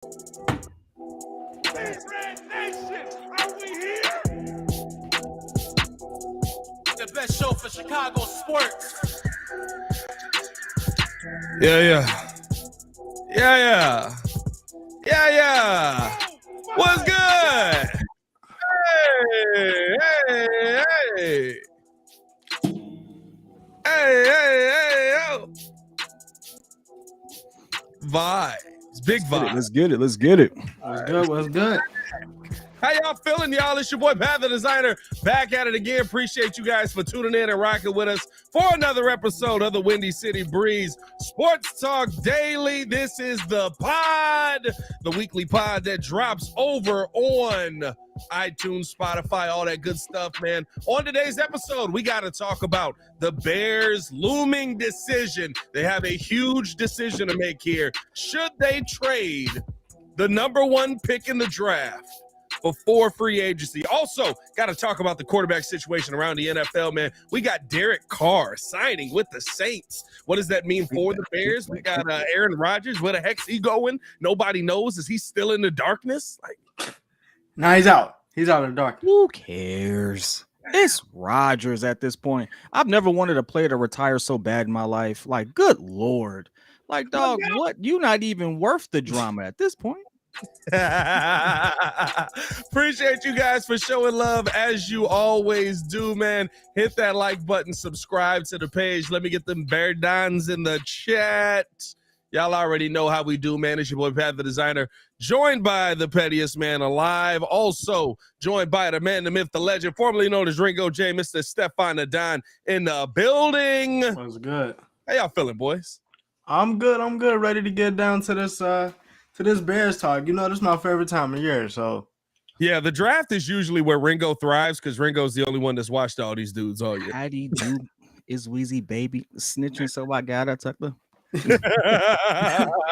Red Nation, are we here? The best show for Chicago sports. Yeah. What's good? Hey, yo. Vibes. Big vibes. Let's get it. What's good? How y'all feeling, y'all? It's your boy, Pat the Designer, back at it again. Appreciate you guys for tuning in and rocking with us for another episode of the Windy City Breeze Sports Talk Daily. This is the pod, the weekly pod that drops over on iTunes, Spotify, all that good stuff, man. On today's episode, we got to talk about the Bears' looming decision. They have a huge decision to make here. Should they trade the number one pick in the draft before free agency? Also, got to talk about the quarterback situation around the NFL, man. We got Derek Carr signing with the Saints. What does that mean for the Bears? We got Aaron Rodgers. Where the heck's he going? Nobody knows. Is he still in the darkness? No, he's out. He's out of the dark. Who cares? It's Rodgers at this point. I've never wanted a player to retire so bad in my life. Like, good Lord. Like, dog, what? You're not even worth the drama at this point. Appreciate you guys for showing love as you always do, man. Hit that like button, subscribe to the page. Let me get them Bear Dons in the chat. Y'all already know how we do, man. It's your boy Pat the Designer, joined by the pettiest man alive. Also joined by the man, the myth, the legend, formerly known as Ringo J, Mr. Stefan Adon in the building. What's good? How y'all feeling, boys? I'm good. Ready to get down to this Bears talk. You know, this is my favorite time of year. So yeah, the draft is usually where Ringo thrives because Ringo's the only one that's watched all these dudes all year. How do you do? Is Weezy baby snitching? So I got it, Tucker.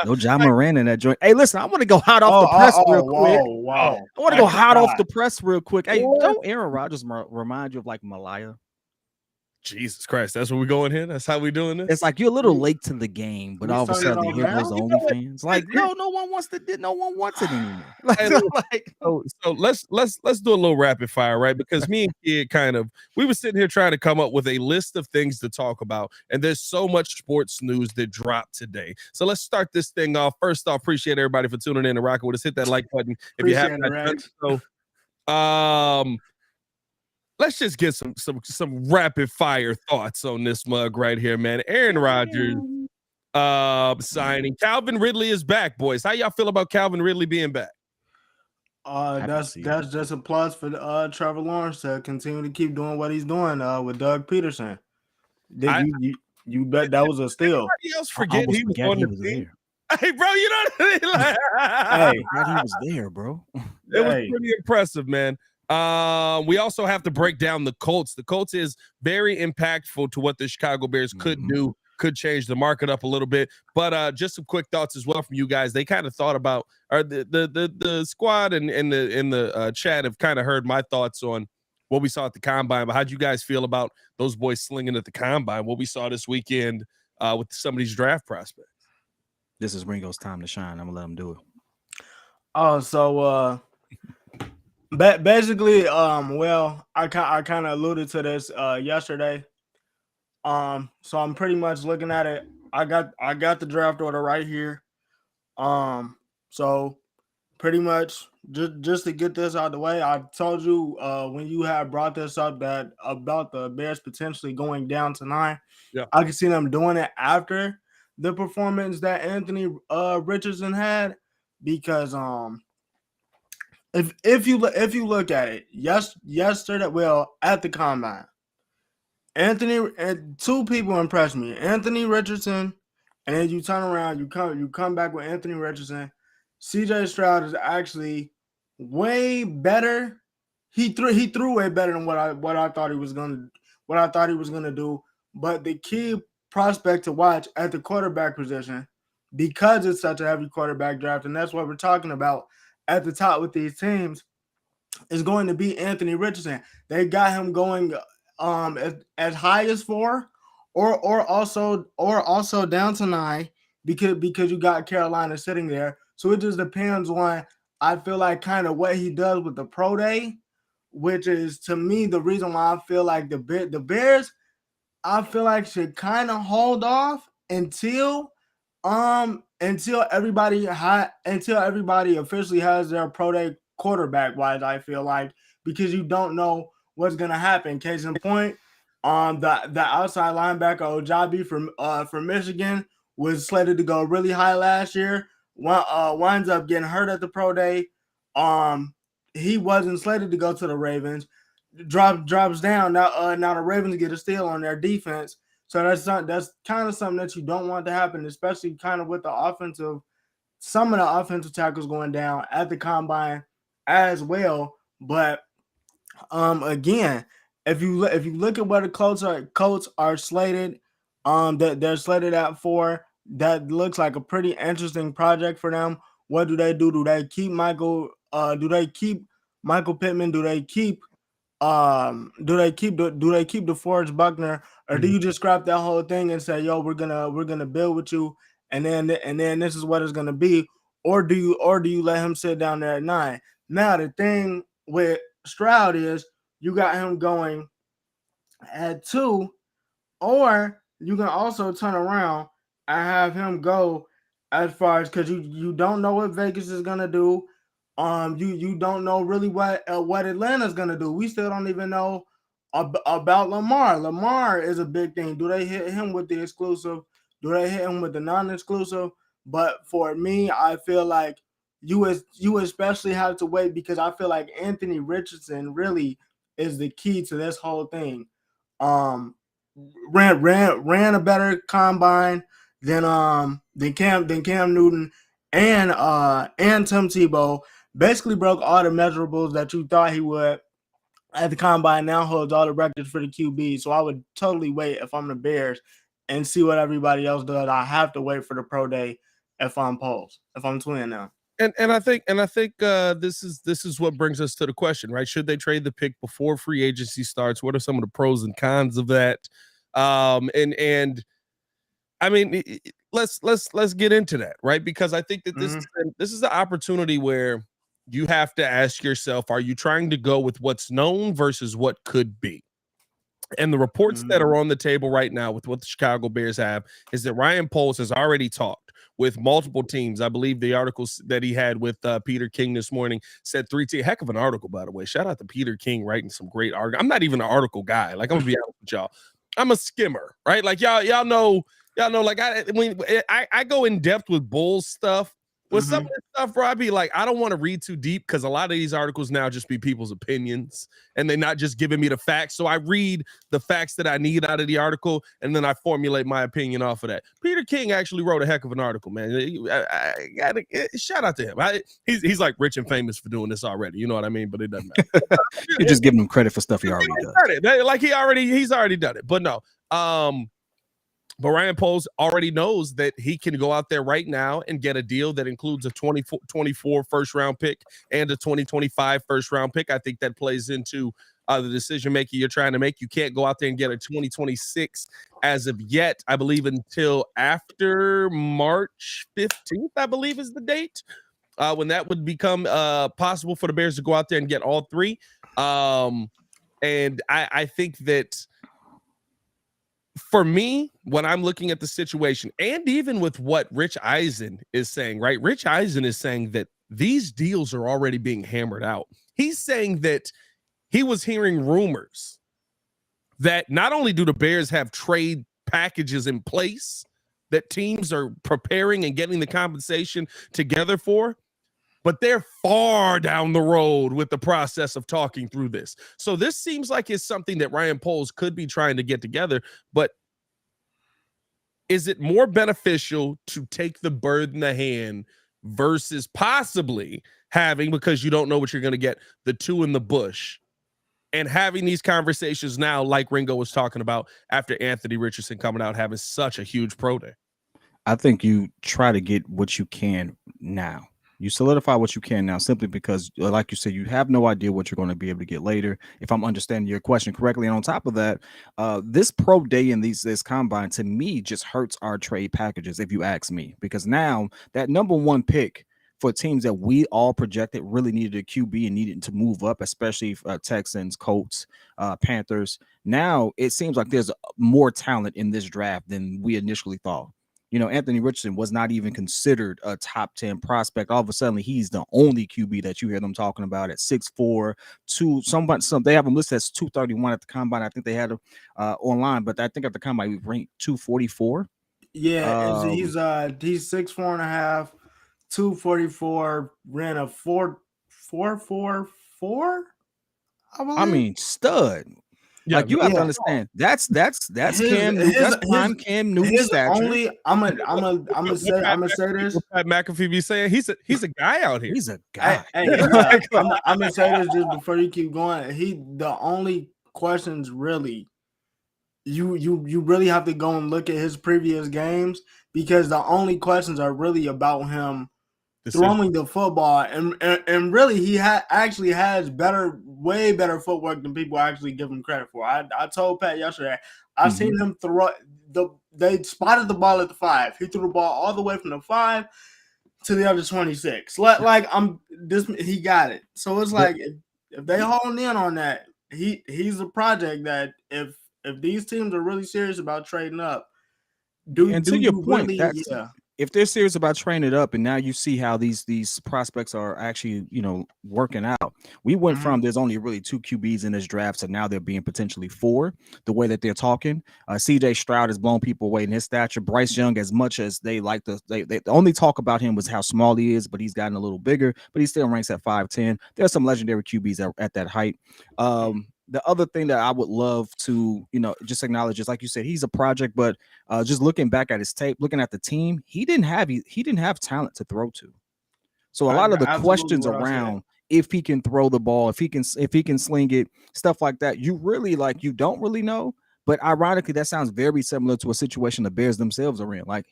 No John Morant in that joint. Hey, listen, I want to go hot off the press real quick. Wow. I want to go hot off the press real quick. Hey, don't Aaron Rodgers remind you of like Malaya? Jesus Christ, that's what we're going here? That's how we doing this? It's like you're a little late to the game, but all of a sudden here goes the OnlyFans. Like, no one wants it anymore. So let's do a little rapid fire, right? Because me and Kid we were sitting here trying to come up with a list of things to talk about, and there's so much sports news that dropped today. So let's start this thing off. First off, appreciate everybody for tuning in and rocking with us. Hit that like button if you haven't done so. Let's just get some rapid fire thoughts on this mug right here, man. Aaron Rodgers signing. Calvin Ridley is back, boys. How y'all feel about Calvin Ridley being back? That's just a plus for Trevor Lawrence to continue to keep doing what he's doing with Doug Peterson. You bet that was a steal. Everybody else forget he was on the team. Hey, bro, you know what I mean? Like, he was there, bro. It was pretty impressive, man. We also have to break down the Colts. The Colts is very impactful to what the Chicago Bears could do, could change the market up a little bit. But just some quick thoughts as well from you guys. They kind of thought about, or the squad and in the chat have kind of heard my thoughts on what we saw at the combine. But how'd you guys feel about those boys slinging at the combine? What we saw this weekend with some of these draft prospects. This is Ringo's time to shine. I'm gonna let him do it. Basically, well, I kind of alluded to this yesterday. So I'm pretty much looking at it. I got the draft order right here. So pretty much just to get this out of the way, I told you when you had brought this up that about the Bears potentially going down to 9. Yeah, I can see them doing it after the performance that Anthony Richardson had, because if you look at it, yesterday, well, at the combine, two people impressed me: Anthony Richardson, and then you turn around, you come back with Anthony Richardson. CJ Stroud is actually way better. He threw way better than what I thought he was gonna do. But the key prospect to watch at the quarterback position, because it's such a heavy quarterback draft, and that's what we're talking about at the top with these teams, is going to be Anthony Richardson. They got him going as high as 4, or also down to 9, because you got Carolina sitting there. So it just depends on, I feel like, kind of what he does with the pro day, which is, to me, the reason why I feel like the Bears, I feel like, should kind of hold off until everybody officially has their pro day quarterback wise, I feel like, because you don't know what's gonna happen. Case in point, the outside linebacker Ojabi from Michigan was slated to go really high last year. Winds up getting hurt at the pro day. He wasn't slated to go to the Ravens. Drops down. Now the Ravens get a steal on their defense. So that's kind of something that you don't want to happen, especially kind of with some of the offensive tackles going down at the combine as well. But again, if you look at where the Colts are slated, that they're slated at 4, that looks like a pretty interesting project for them. What do they do? Do they keep Michael? Do they keep Michael Pittman? Do they keep DeForest Buckner, or do you just scrap that whole thing and say, yo, we're gonna build with you, and then this is what it's gonna be, or do you let him sit down there at 9? Now the thing with Stroud is you got him going at 2, or you can also turn around and have him go as far as, because you don't know what Vegas is gonna do. You don't know really what Atlanta's gonna do. We still don't even know about Lamar. Lamar is a big thing. Do they hit him with the exclusive? Do they hit him with the non-exclusive? But for me, I feel like you especially have to wait, because I feel like Anthony Richardson really is the key to this whole thing. Ran a better combine than Cam Newton and Tim Tebow. Basically broke all the measurables that you thought he would at the combine. Now holds all the records for the QB. So I would totally wait if I'm the Bears and see what everybody else does. I have to wait for the pro day if I'm Twin now. And I think this is what brings us to the question, right? Should they trade the pick before free agency starts? What are some of the pros and cons of that? And I mean, let's get into that, right? Because I think that this is the opportunity where you have to ask yourself, are you trying to go with what's known versus what could be? And the reports that are on the table right now with what the Chicago Bears have is that Ryan Poles has already talked with multiple teams. I believe the articles that he had with Peter King this morning said 3 teams. Heck of an article, by the way. Shout out to Peter King writing some great articles. I'm not even an article guy. Like, I'm gonna be honest with y'all. I'm a skimmer, right? Like y'all know, like I go in depth with Bulls stuff. With some of this stuff, bro, I'd be like, I don't want to read too deep, because a lot of these articles now just be people's opinions and they're not just giving me the facts. So I read the facts that I need out of the article, and then I formulate my opinion off of that. Peter King actually wrote a heck of an article, man. I gotta shout out to him. He's like rich and famous for doing this already. You know what I mean? But it doesn't matter. You're just giving him credit for stuff he already does. Like he's already done it. But no. But Ryan Poles already knows that he can go out there right now and get a deal that includes a 2024 first-round pick and a 2025 first-round pick. I think that plays into the decision-making you're trying to make. You can't go out there and get a 2026 as of yet, I believe, until after March 15th, I believe is the date, when that would become possible for the Bears to go out there and get all 3. And I think that, for me, when I'm looking at the situation, and even with what Rich Eisen is saying, right? Rich Eisen is saying that these deals are already being hammered out. He's saying that he was hearing rumors that not only do the Bears have trade packages in place that teams are preparing and getting the compensation together for, but they're far down the road with the process of talking through this. So this seems like it's something that Ryan Poles could be trying to get together, but is it more beneficial to take the bird in the hand versus possibly having, because you don't know what you're going to get, the 2 in the bush, and having these conversations now, like Ringo was talking about, after Anthony Richardson coming out having such a huge pro day? I think you try to get what you can now. You solidify what you can now, simply because, like you said, you have no idea what you're going to be able to get later, if I'm understanding your question correctly. And on top of that, this pro day and this combine, to me, just hurts our trade packages, if you ask me, because now that number 1 pick for teams that we all projected really needed a QB and needed to move up, especially Texans, Colts, Panthers. Now it seems like there's more talent in this draft than we initially thought. You know, Anthony Richardson was not even considered a top 10 prospect. All of a sudden, he's the only QB that you hear them talking about at 6'4", they have him listed as 231 at the combine. I think they had him online, but I think at the combine he ranked 244. Yeah, he's 6'4.5", 244, ran a 4.4. I mean, stud. Yeah, like you have to understand that's Cam Newton's stature. I'm gonna say this. What Pat McAfee be saying? He's a guy out here. He's a guy. I'm gonna say this just before you keep going. The only questions really you really have to go and look at his previous games, because the only questions are really about him throwing the football, and really he actually has way better footwork than people actually give him credit for. I told Pat yesterday, I seen him throw they spotted the ball at the 5. He threw the ball all the way from the 5 to the other 26. He got it. So it's like if they hold in on that, he's a project that if these teams are really serious about trading up, to your point, if they're serious about training it up, and now you see how these prospects are actually, working out. We went from there's only really 2 QBs in this draft, so now there being potentially 4. The way that they're talking, CJ Stroud has blown people away in his stature. Bryce Young, as much as they like they only talk about him was how small he is, but he's gotten a little bigger, but he still ranks at 5'10". There's some legendary QBs at that height. The other thing that I would love to, just acknowledge is, like you said, he's a project, but just looking back at his tape, looking at the team, he didn't have talent to throw to. So a lot of the questions around if he can throw the ball, if he can sling it, stuff like that, you don't really know. But ironically, that sounds very similar to a situation the Bears themselves are in. Like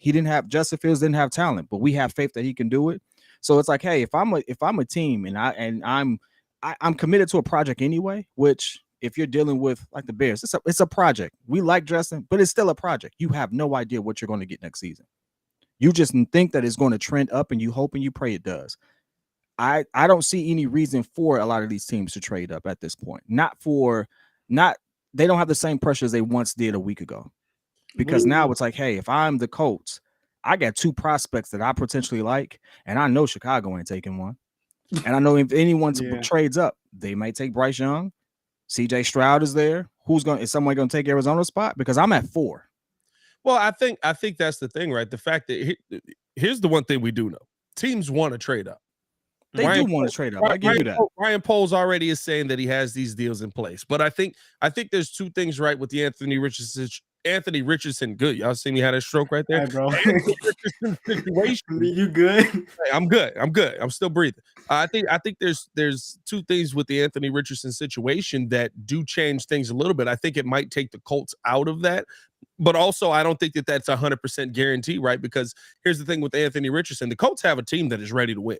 Justin Fields didn't have talent, but we have faith that he can do it. So it's like, hey, if I'm a team and I'm committed to a project anyway, which, if you're dealing with like the Bears, it's a project. We like Justin, but it's still a project. You have no idea what you're going to get next season. You just think that it's going to trend up, and you hope and you pray it does. I don't see any reason for a lot of these teams to trade up at this point. They don't have the same pressures they once did a week ago, because now it's like, hey, if I'm the Colts, I got 2 prospects that I potentially like, and I know Chicago ain't taking one. And I know if anyone trades up, they might take Bryce Young. CJ Stroud is there. Is someone going to take Arizona's spot? Because I'm at 4. Well, I think that's the thing, right? The fact that here's the one thing we do know: teams want to trade up. They do want to trade up. I give you that. Ryan Poles already is saying that he has these deals in place, but I think there's 2 things right with the Anthony Richardson. Good, y'all see me had a stroke right there, hey, bro. Situation. You good? Hey, I'm good. I'm still breathing. I think there's 2 things with the Anthony Richardson situation that do change things a little bit. I think it might take the Colts out of that, but also I don't think that that's 100% guarantee, right? Because here's the thing with Anthony Richardson: the Colts have a team that is ready to win.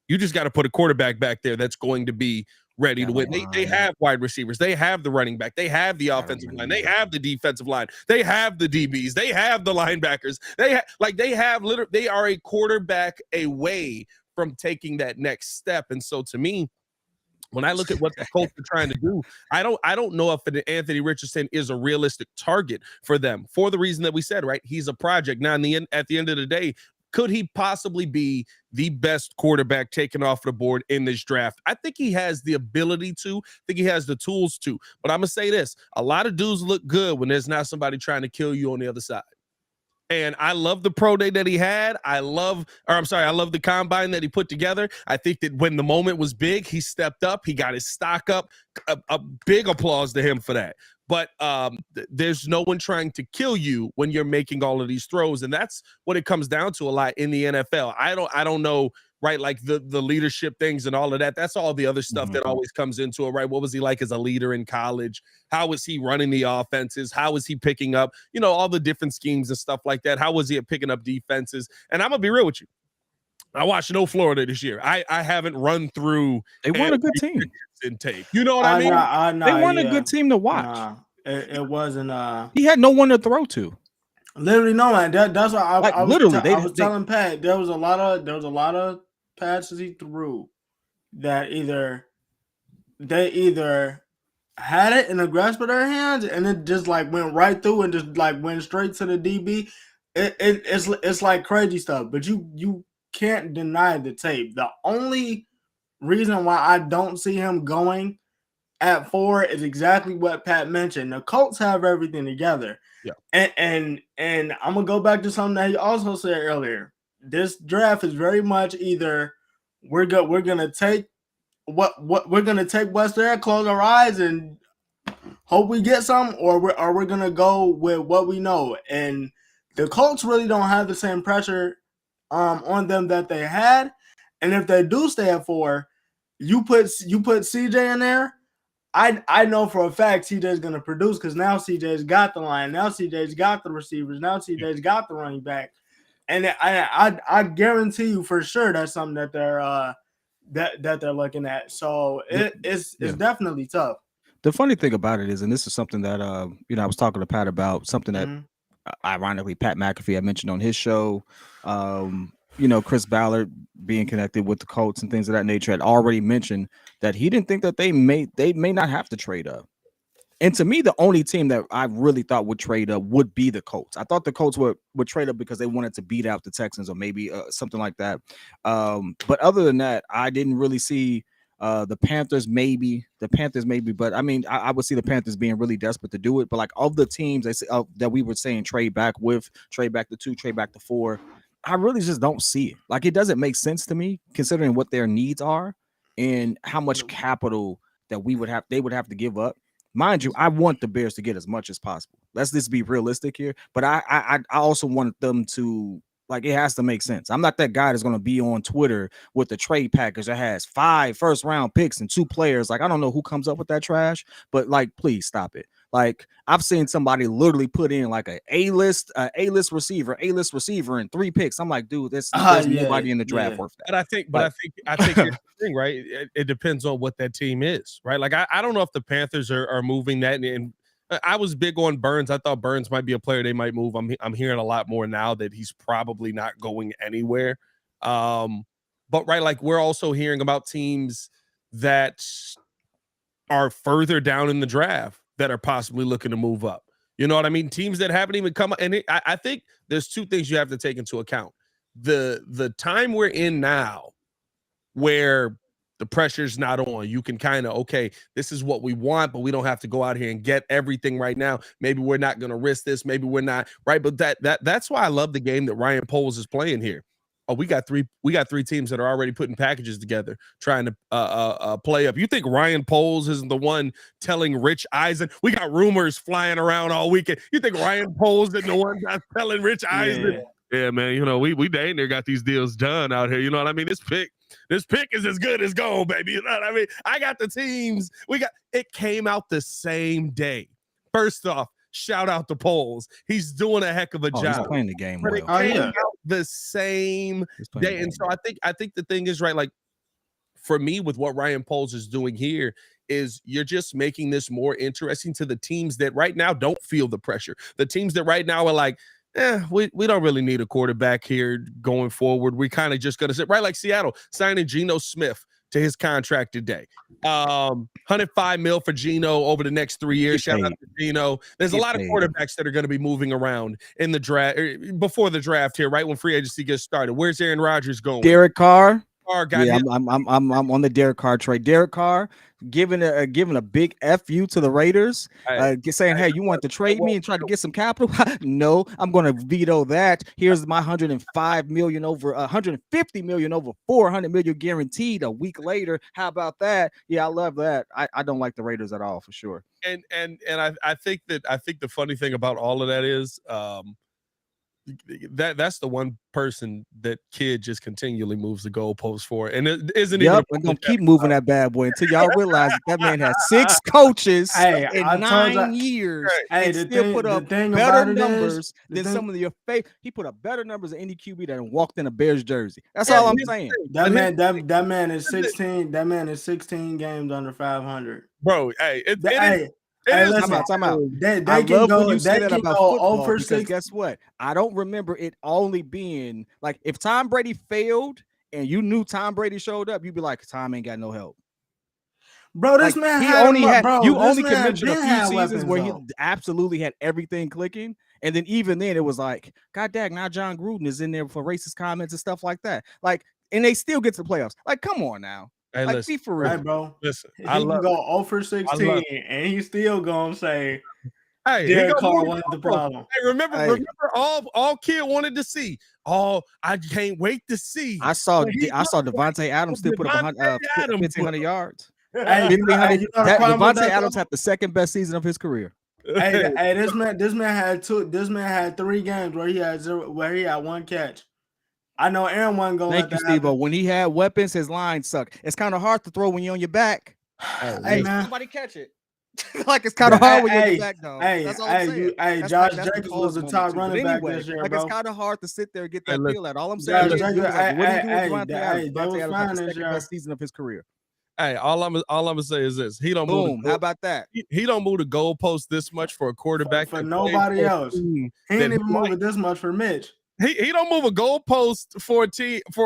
You just got to put a quarterback back there that's going to be ready to win. They have wide receivers. They have the running back. They have the offensive line. They have the defensive line. They have the DBs. They have the linebackers. They are a quarterback away from taking that next step. And so to me, when I look at what the Colts are trying to do, I don't know if Anthony Richardson is a realistic target for them, for the reason that we said, right? He's a project. Now, at the end of the day, could he possibly be the best quarterback taken off the board in this draft? I think he has the ability to. I think he has the tools to. But I'm going to say this. A lot of dudes look good when there's not somebody trying to kill you on the other side. And I love the pro day that he had. I love the combine that he put together. I think that when the moment was big, he stepped up. He got his stock up. A big applause to him for that. But there's no one trying to kill you when you're making all of these throws. And that's what it comes down to a lot in the NFL. I don't know, right? Like the leadership things and all of that. That's all the other stuff that always comes into it, right? What was he like as a leader in college? How was he running the offenses? How was he picking up, all the different schemes and stuff like that? How was he at picking up defenses? And I'm going to be real with you. I watched no Florida this year. I haven't run through. They weren't a good team. In tape. You know what I mean? They weren't a good team to watch. It wasn't. He had no one to throw to. Literally, no man. That's what I was literally. I was telling Pat. There was a lot of passes he threw that they either had it in the grasp of their hands and it just like went right through and just like went straight to the DB. It's like crazy stuff, but you can't deny the tape. The only reason why I don't see him going at 4 is exactly what Pat mentioned. The Colts have everything together. Yeah. And I'm gonna go back to something that he also said earlier. This draft is very much either we're gonna take what we're gonna take what's there, close our eyes, and hope we get some, or we're gonna go with what we know. And the Colts really don't have the same pressure on them that they had. And if they do stay at 4, you put CJ in there. I know for a fact CJ's gonna produce because now CJ's got the line, now CJ's got the receivers, now CJ's got the running back, and I guarantee you for sure that's something that they're that they're looking at. So it's definitely tough. The funny thing about it is, and this is something that I was talking to Pat about, something that ironically Pat McAfee had mentioned on his show. Chris Ballard being connected with the Colts and things of that nature had already mentioned that he didn't think that they may not have to trade up. And to me, the only team that I really thought would trade up would be the Colts. I thought the Colts would trade up because they wanted to beat out the Texans or maybe something like that. But other than that, I didn't really see the Panthers maybe. But I mean, I would see the Panthers being really desperate to do it. But like of the teams that we were saying trade back to 2, trade back to 4, I really just don't see it. Like it doesn't make sense to me considering what their needs are and how much capital that they would have to give up. Mind you, I want the Bears to get as much as possible. Let's just be realistic here. But I also want them to, like, it has to make sense. I'm not that guy that's going to be on Twitter with the trade package that has 5 first-round picks and 2 players. Like, I don't know who comes up with that trash, but, like, please stop it. Like, I've seen somebody literally put in, like, A-list receiver, and 3 picks. I'm like, dude, there's nobody in the draft worth that. But I think here's the thing, right? It depends on what that team is, right? Like, I don't know if the Panthers are moving that, and I was big on Burns. I thought Burns might be a player they might move. I'm hearing a lot more now that he's probably not going anywhere. But right, like we're also hearing about teams that are further down in the draft that are possibly looking to move up. You know what I mean? Teams that haven't even come up. And I think there's 2 things you have to take into account. The time we're in now where the pressure's not on. You can kind of, okay, this is what we want, but we don't have to go out here and get everything right now. Maybe we're not going to risk this. Maybe we're not, right? But that's why I love the game that Ryan Poles is playing here. Oh, we got three teams that are already putting packages together, trying to play up. You think Ryan Poles isn't the one telling Rich Eisen? We got rumors flying around all weekend. You think Ryan Poles isn't the one that's telling Rich Eisen? Yeah, man, we dang near got these deals done out here. You know what I mean? This pick is as good as gold, baby. You know what I mean? I got the teams. It came out the same day. First off, shout out to Poles. He's doing a heck of a job. He's playing the game well. It came out the same day. And so I think the thing is, right, like for me with what Ryan Poles is doing here is you're just making this more interesting to the teams that right now don't feel the pressure. The teams that right now are like, we don't really need a quarterback here going forward. We kind of just going to sit right like Seattle signing Geno Smith to his contract today. $105 million for Geno over the next 3 years. Shout out to Geno. There's a lot of quarterbacks that are going to be moving around in the draft before the draft here, right when free agency gets started. Where's Aaron Rodgers going? Derek Carr. Yeah, I'm on the Derek Carr trade. Derek Carr giving a big FU to the Raiders, saying, "Hey, you want to trade me and try to get some capital?" No, I'm going to veto that. Here's my $105 million over $150 million over $400 million guaranteed a week later. How about that? Yeah, I love that. I don't like the Raiders at all for sure. And I think the funny thing about all of that is that's the one person that kid just continually moves the goalpost for, and it isn't even. We're gonna keep moving that bad boy until y'all realize that man has 6 coaches in 9 years. Hey, and still put up better numbers than some of your fake. He put up better numbers than any QB that walked in a Bears jersey. That's all I'm saying. That man is 16. That man is 16 games under 500. Bro, Time out. They can go. You say that about football because guess what? I don't remember it only being like if Tom Brady failed and you knew Tom Brady showed up, you'd be like, Tom ain't got no help. Bro, this Like, man he had only him, had bro. you This only man can mention a been few had seasons weapons, where though. he absolutely had everything clicking, and then even then it was like, God dang, now John Gruden is in there for racist comments and stuff like that. Like, and they still get to the playoffs. Like, come on now. Hey, Like, listen, be for real. Right, bro. listen. He I can love. go 0 for I 16, love. and he's still gonna say Hey, he Derek gonna Carr move wasn't the goalposts. problem. Hey, remember Hey. all kid wanted to see. I can't wait to see. I saw what he looks Devontae Adams still put up Devontae Adams 1,500 yards. Hey, you know, 1,500. you know the That problem with Devontae that, Adams though? had the second best season of his career. Hey, this man had 3 games where he had 1 catch. I know Aaron wasn't gonna Thank let you, that Steve-O. happen. When he had weapons, his line sucked. It's kind of hard to throw when you're on your back. Hey, man. Somebody catch it. Like, it's kind of hard when you're on your back, though. That's all I'm saying. Josh that's the Jacobs pause was the moment, top too. But running back anyway, this year, like, bro. it's kind of hard to sit there and get Hey, that listen. feel out. All I'm saying Josh is, Jacobs, like, what do you do with hey, Devontae hey, Adams? they Devontae was Adams had fine the this second year. best season of his career. Hey, all I'm gonna say is this: he don't Boom. move. How about that? He don't move the goalpost this much for a quarterback For that nobody plays for a else. team He that ain't even moving this much for Mitch. He don't move a goalpost for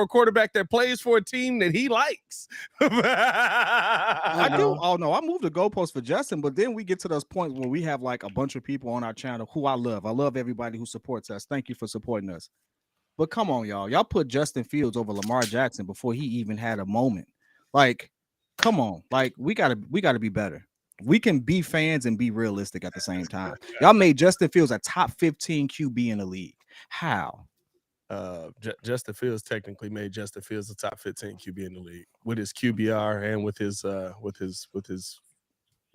a quarterback that plays for a team that he likes. I do. Oh no, I moved the goalpost for Justin, but then we get to those points where we have like a bunch of people on our channel who I love. I love everybody who supports us. Thank you for supporting us. But come on, y'all. Y'all put Justin Fields over Lamar Jackson before he even had a moment. Like, come on. Like, we gotta be better. We can be fans and be realistic at the same time. Y'all made Justin Fields a top 15 QB in the league. How? Justin Fields technically made Justin Fields the top 15 QB in the league with his QBR and with his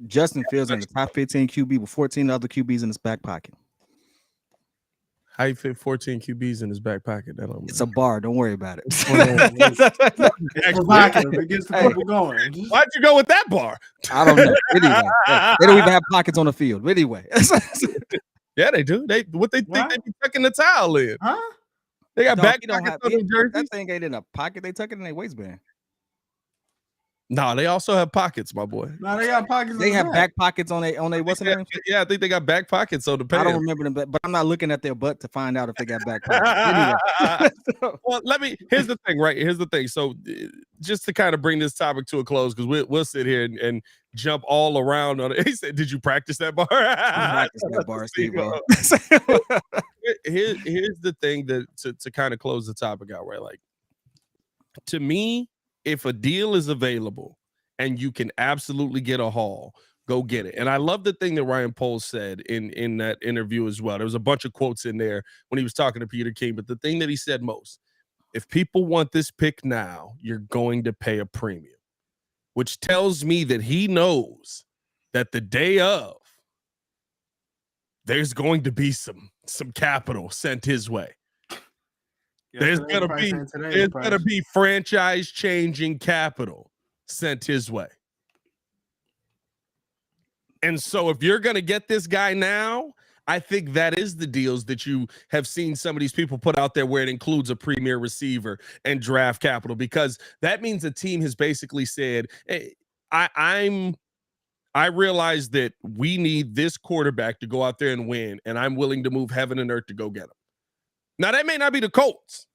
Justin Fields in the top 15 QB with 14 other QBs in his back pocket. How you fit 14 QBs in his back pocket? That don't It's a bar. Don't worry about it. It's provocative. It gets the people going. Why'd you go with that bar? I don't know. Anyway, they don't even have pockets on the field. Anyway. Yeah, they do. They think they be tucking the towel in. Huh? They got Dog, back you don't pockets have on their jerseys. that thing ain't in a pocket. They tuck it in their waistband. No, they also have pockets, my boy. No, they got pockets. They have back pockets on their what's the name? Yeah, I think they got back pockets on the pants. I don't remember them, but I'm not looking at their butt to find out if they got back pockets. Anyway. Well, here's the thing, right? Here's the thing. So just to kind of bring this topic to a cclose, because we'll sit here and jump all around on it. He said, did you practice that bar? Practice that bar, Steve. Here's the thing that to kind of close the topic out, right? Like, to me, if a deal is available and you can absolutely get a haul, go get it. And I love the thing that Ryan Poles said in that interview as well. There was a bunch of quotes in there when he was talking to Peter King, but the thing that he said most, if people want this pick now, you're going to pay a premium, which tells me that he knows that the day of, there's going to be some capital sent his way. There's gonna be franchise changing capital sent his way. And so if you're gonna get this guy now, I think that is the deals that you have seen some of these people put out there where it includes a premier receiver and draft capital, because that means the team has basically said, hey, I realize that we need this quarterback to go out there and win, and I'm willing to move heaven and earth to go get him. Now, that may not be the Colts,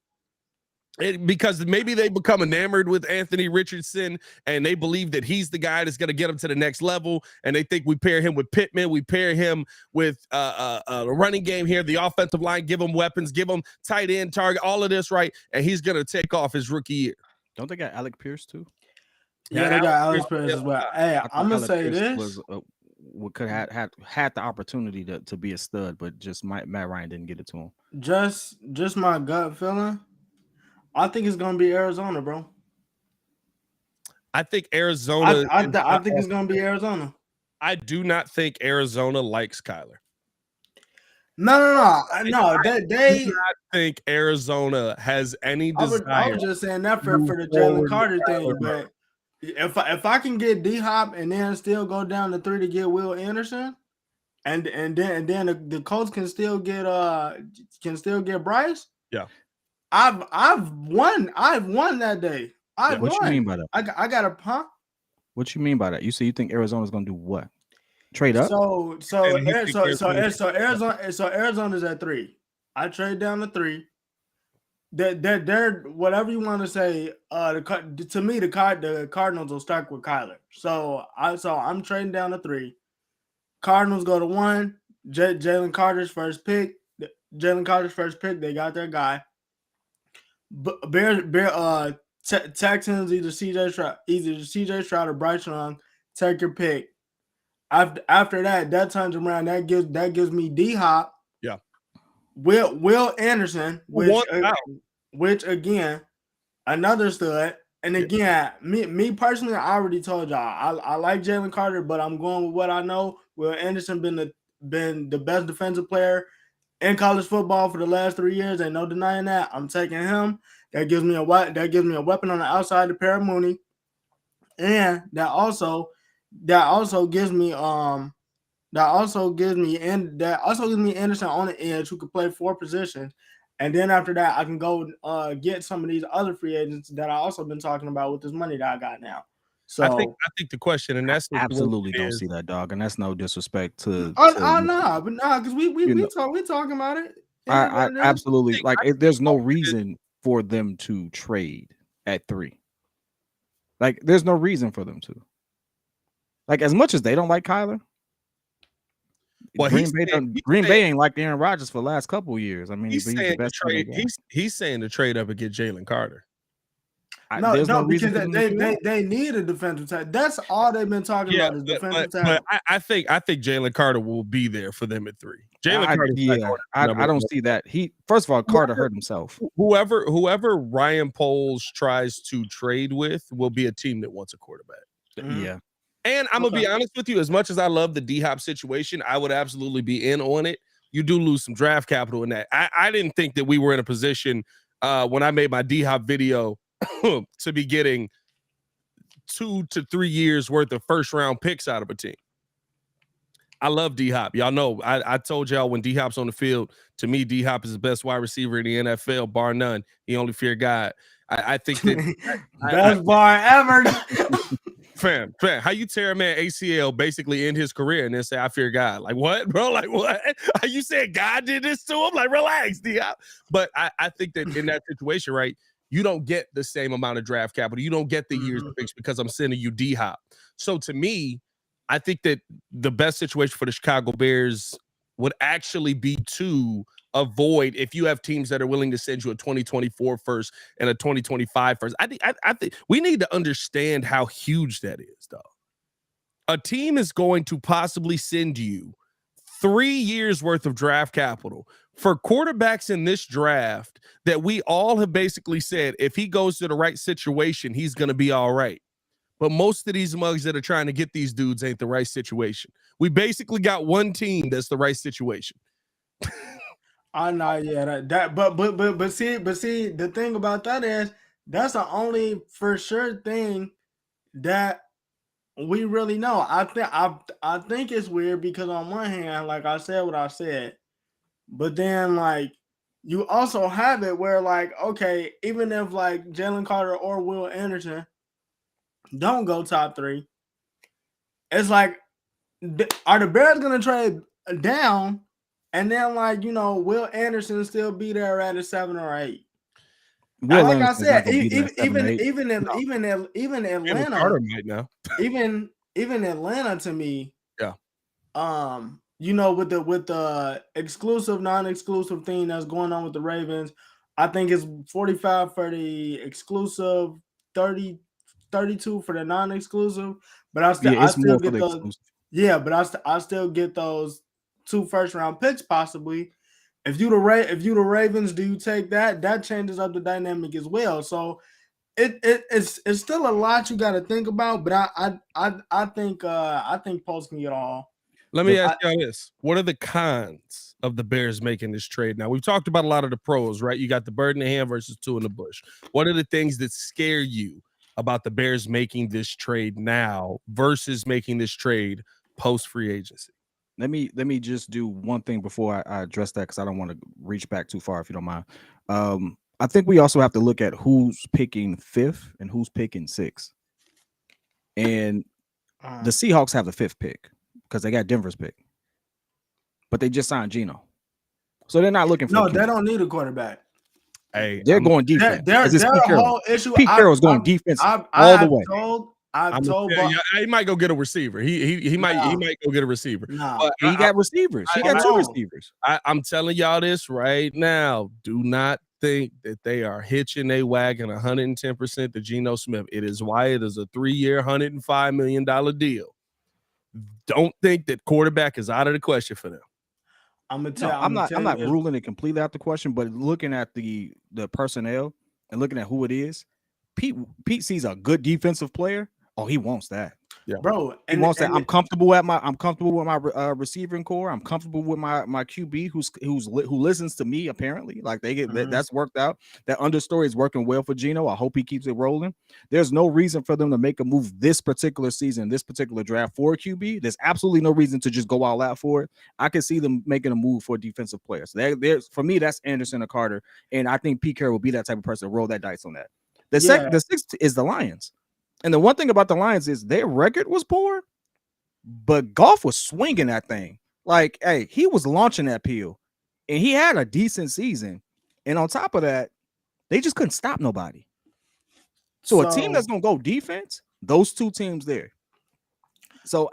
because maybe they become enamored with Anthony Richardson and they believe that he's the guy that's going to get them to the next level, and they think we pair him with Pittman, we pair him with the running game here, the offensive line, give him weapons, give him tight end target, all of this, right? And he's going to take off his rookie year. Don't they got Alec Pierce too? Yeah, they got Alex Pierce as well. Hey, I'm gonna say this: could have had the opportunity to be a stud, but just Matt Ryan didn't get it to him. Just my gut feeling. I think it's gonna be Arizona, bro. I think Arizona. I think it's gonna be Arizona. I do not think Arizona likes Kyler. No. They do not think Arizona has any desire. I was just saying that for the Jalen Carter thing, but if I can get D-Hop and then still go down to 3 to get Will Anderson, and then the Colts can still get Bryce. Yeah, I've won that day. What you mean by that? I got a huh? What you mean by that? You think Arizona's gonna do what? Trade up? So Arizona's at 3. I trade down to 3. they're whatever you want to say. To me, the Cardinals will start with Kyler. So I'm trading down to 3. Cardinals go to 1. Jalen Carter's first pick. They got their guy. Texans either CJ Stroud or Bryce Young. Take your pick. After that turns around. That gives me D-Hop. Yeah. Will Anderson, which again, another stud. And again, me personally, I already told y'all I like Jalen Carter, but I'm going with what I know. Will Anderson been the best defensive player in college football for the last 3 years. Ain't no denying that. I'm taking him. That gives me a weapon on the outside to pair Mooney, and that also gives me Anderson on the edge who could play 4 positions. And then after that, I can go get some of these other free agents that I also been talking about with this money that I got now. So I think the question, and that's absolutely don't see that, dog, and that's no disrespect to. Because we talking about it. I absolutely there's no reason for them to trade at 3. Like, there's no reason for them to. Like, as much as they don't like Kyler. Well, Green Bay ain't like Aaron Rodgers for the last couple of years. I mean, he's the best he's saying to trade up and get Jalen Carter. Because they need a defensive tackle. That's all they've been talking about is defensive tackle. But I think Jalen Carter will be there for them at 3. Jalen Carter. I don't see that. First of all, Carter hurt himself. Whoever Ryan Poles tries to trade with will be a team that wants a quarterback. Mm-hmm. Yeah. And I'm gonna be honest with you, as much as I love the D-Hop situation, I would absolutely be in on it. You do lose some draft capital in that. I didn't think that we were in a position when I made my D-Hop video to be getting 2 to 3 years worth of first round picks out of a team. I love D-Hop. Y'all know I told y'all when D-Hop's on the field, to me, D-Hop is the best wide receiver in the NFL, bar none. He only fear God. I think that best bar ever. Fam, how you tear a man ACL basically in his career and then say, I fear God? Like, what, bro? Like, what? You said God did this to him? Like, relax, D-Hop. But I think that in that situation, right, you don't get the same amount of draft capital. You don't get the years of picks because I'm sending you D-Hop. So to me, I think that the best situation for the Chicago Bears would actually be to avoid, if you have teams that are willing to send you a 2024 first and a 2025 first. I think we need to understand how huge that is, though. A team is going to possibly send you 3 years worth of draft capital for quarterbacks in this draft that we all have basically said, if he goes to the right situation, he's going to be all right. But most of these mugs that are trying to get these dudes ain't the right situation. We basically got one team that's the right situation. I know, yeah, but see, the thing about that is that's the only for sure thing that we really know. I think it's weird because on one hand, like I said what I said, but then like you also have it where like, okay, even if like Jalen Carter or Will Anderson don't go top 3, it's like, are the Bears gonna trade down? And then, like, you know, Will Anderson still be there at a 7 or 8. Like I said, even Atlanta, even Atlanta to me, yeah. You know, with the exclusive, non-exclusive thing that's going on with the Ravens, I think it's 45 for the exclusive, 32 for the non-exclusive. But I still get those. Exclusive. Yeah, but I still get those 2 first-round picks possibly. If you the Ravens, do you take that? That changes up the dynamic as well. So it's still a lot you got to think about. But I think Poles can get all. Let me ask you this: what are the cons of the Bears making this trade? Now we've talked about a lot of the pros, right? You got the bird in the hand versus 2 in the bush. What are the things that scare you about the Bears making this trade now versus making this trade post free agency? Let me just do one thing before I address that, because I don't want to reach back too far, if you don't mind. I think we also have to look at who's picking 5th and who's picking 6th. And the Seahawks have the 5th pick because they got Denver's pick, but they just signed Geno, so they're not looking for. No, they don't need a quarterback. Hey, They're going defense. There's It's a Pete Carroll. whole issue. Pete Carroll's going defense all the way. I've told he might go get a receiver. He might go get a receiver. No, he got receivers. He got two receivers. I'm telling y'all this right now. Do not think that they are hitching their wagon 110% to Geno Smith. It is why it is a 3-year, $105 million deal. Don't think that quarterback is out of the question for them. I'm not ruling it completely out the question, but looking at the personnel and looking at who it is, Pete sees a good defensive player. Oh, he wants that. Yeah, bro. He wants that. I'm comfortable with my receiving core. I'm comfortable with my QB who listens to me. Apparently, like they get that's worked out. That understory is working well for Geno. I hope he keeps it rolling. There's no reason for them to make a move this particular season, this particular draft for a QB. There's absolutely no reason to just go all out for it. I can see them making a move for defensive players. There's for me, that's Anderson or Carter, and I think Pete Carroll will be that type of person to roll that dice on that. The sixth is the Lions. And the one thing about the Lions is their record was poor, but Goff was swinging that thing. Like, hey, he was launching that peel, and he had a decent season. And on top of that, they just couldn't stop nobody. So a team that's going to go defense, those two teams there. So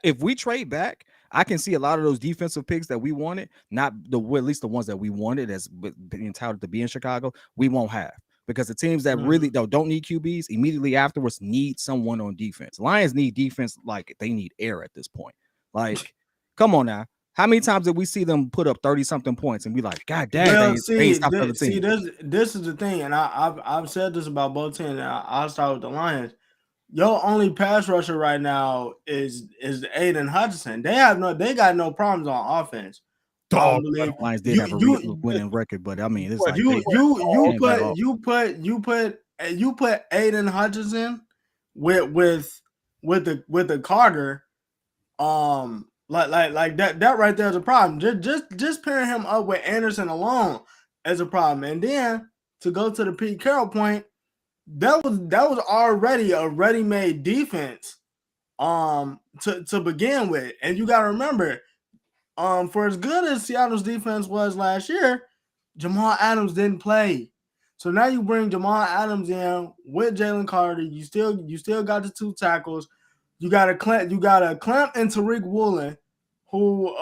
if we trade back, I can see a lot of those defensive picks that we wanted, at least the ones that we wanted as being entitled to be in Chicago, we won't have. Because the teams that really don't need QBs immediately afterwards need someone on defense. Lions need defense like they need air at this point. Like, come on now. How many times did we see them put up 30-something points and be like, God damn, they ain't stopped other teams. This is the thing, and I've said this about both teams, and I'll start with the Lions. Your only pass rusher right now is Aiden Hutchinson. They got no problems on offense. The Lions did have a winning record, but I mean, it's like you put Aiden Hutchinson with the Carter, like that right there is a problem. Just pairing him up with Anderson alone is a problem. And then to go to the Pete Carroll point, that was already a ready-made defense to begin with, and you got to remember. For as good as Seattle's defense was last year, Jamal Adams didn't play. So now you bring Jamal Adams in with Jalen Carter. You still got the two tackles. You got a clamp and Tariq Woolen, who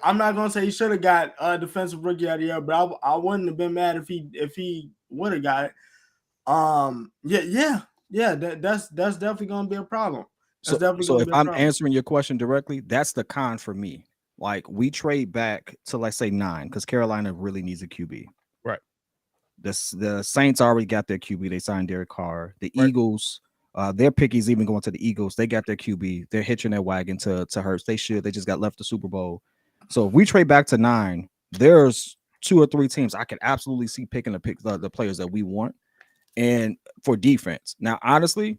I'm not gonna say he should have got defensive rookie of the year, but I wouldn't have been mad if he would have got it. That's definitely gonna be a problem. So if I'm answering your question directly, that's the con for me. Like, we trade back to, let's say, 9 because Carolina really needs a QB. Right. The Saints already got their QB. They signed Derek Carr. The Eagles, their pick is even going to the Eagles. They got their QB. They're hitching their wagon to Hurts. They just got left the Super Bowl. So if we trade back to 9, there's 2 or 3 teams I could absolutely see picking the players that we want and for defense. Now, honestly,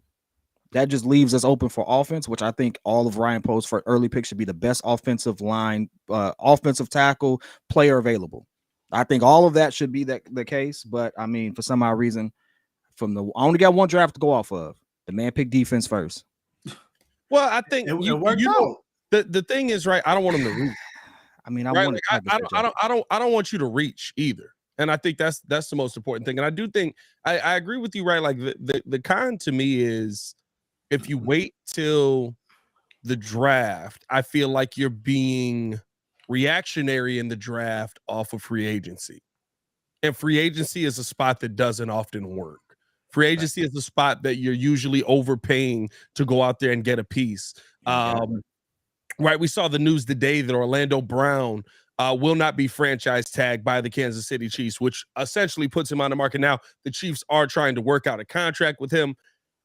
that just leaves us open for offense, which I think all of Ryan Poe's for early picks should be the best offensive line, offensive tackle player available. I think all of that should be the case. But I mean, for some odd reason, I only got one draft to go off of. The man picked defense first. Well, I think it worked out. The thing is, right, I don't want him to reach. I mean, I don't want you to reach either. And I think that's the most important thing. And I do think I agree with you, right? Like the con to me is, if you wait till the draft, I feel like you're being reactionary in the draft off of free agency. And free agency is a spot that doesn't often work. Free agency is a spot that you're usually overpaying to go out there and get a piece. Right. We saw the news today that Orlando Brown will not be franchise tagged by the Kansas City Chiefs, which essentially puts him on the market. Now, the Chiefs are trying to work out a contract with him.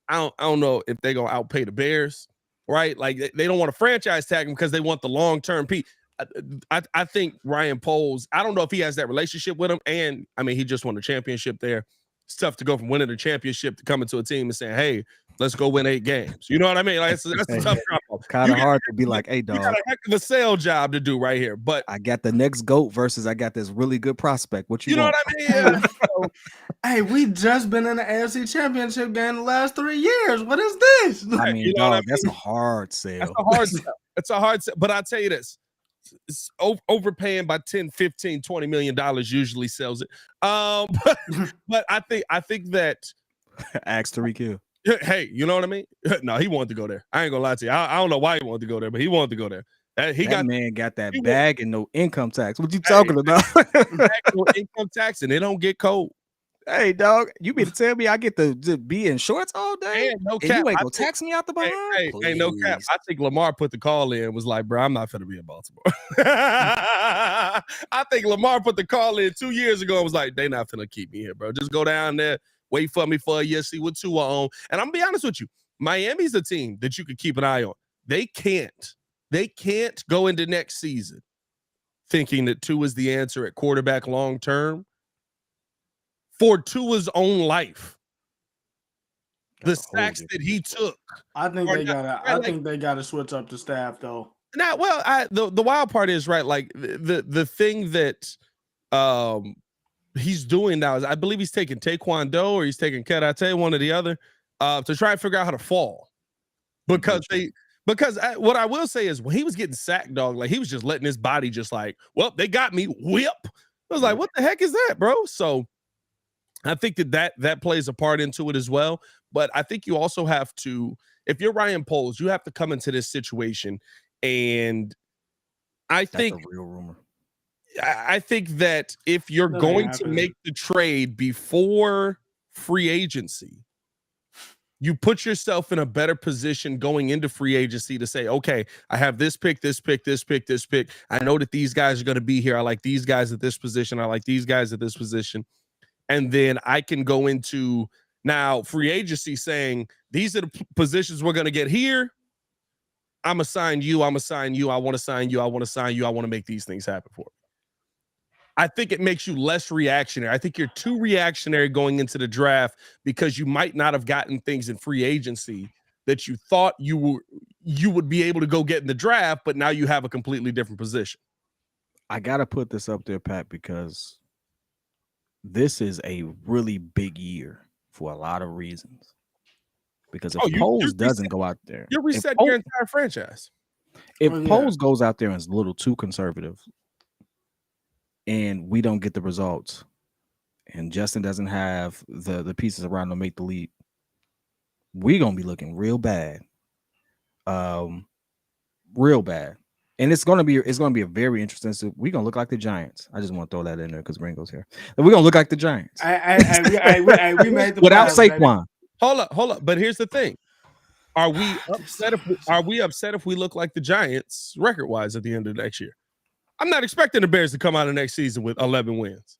I don't know if they're going to outpay the Bears, right? Like, they don't want to franchise tag him because they want the long-term piece. I think Ryan Poles, I don't know if he has that relationship with him. And, I mean, he just won the championship there. It's tough to go from winning the championship to coming to a team and saying, hey, let's go win 8 games. You know what I mean? Like, that's a tough drop-off. Kind of hard to be like, hey, dog. You got a heck of a sale job to do right here. But I got the next GOAT versus I got this really good prospect. What you know want? what I mean? Yeah. Hey, we just been in the AFC Championship game the last 3 years. What is this? I mean, dog, that's a hard sale. That's a hard sell. It's a hard sell. But I'll tell you this. overpaying by 10, 15, 20 million dollars usually sells it. But I think that Ask Tariq Hill. hey, you know what I mean? No, he wanted to go there. I ain't gonna lie to you. I don't know why he wanted to go there, but he wanted to go there. That man got that bag and no income tax. What you talking about? No income tax, and it don't get cold. Hey, dog, you mean to tell me I get to be in shorts all day? And no And cap. you ain't gonna tax me out the behind? Hey, no cap. I think Lamar put the call in and was like, bro, I'm not finna be in Baltimore. I think Lamar put the call in 2 years ago and was like, they not finna keep me here, bro. Just go down there, wait for me for a year, see what Tua on. And I'm gonna be honest with you, Miami's a team that you could keep an eye on. They can't go into next season thinking that Tua is the answer at quarterback long term. For Tua's own life, the sacks that he took. I think they gotta switch up the staff though. Now, well, the wild part is right. Like the thing that he's doing now is I believe he's taking Taekwondo or he's taking Karate, one or the other, to try and figure out how to fall. Because what I will say is when he was getting sacked, dog, like he was just letting his body just like, well, they got me, whip. I was like, what the heck is that, bro? So I think that plays a part into it as well. But I think you also have to, if you're Ryan Poles, you have to come into this situation. And I think that's a real rumor. I think that if you're going to make the trade before free agency, you put yourself in a better position going into free agency to say, okay, I have this pick, this pick, this pick, this pick. I know that these guys are going to be here. I like these guys at this position. I like these guys at this position. And then I can go into now free agency saying, these are the positions we're going to get here. I'm going to sign you. I'm going to sign you. I want to sign you. I want to sign you. I want to make these things happen for me. I think it makes you less reactionary. I think you're too reactionary going into the draft because you might not have gotten things in free agency that you thought you would be able to go get in the draft, but now you have a completely different position. I got to put this up there, Pat, because this is a really big year for a lot of reasons. Because if Poles doesn't go out there, you're resetting your entire franchise. If Poles goes out there and is a little too conservative and we don't get the results and Justin doesn't have the pieces around to make the leap, we're going to be looking real bad. Real bad. And it's gonna be a very interesting. So we're gonna look like the Giants. I just want to throw that in there because Ringo's here. We're gonna look like the Giants. We made the without playoffs, Saquon. Baby. Hold up. But here's the thing: Are we upset if we look like the Giants record wise at the end of next year? I'm not expecting the Bears to come out of next season with 11 wins.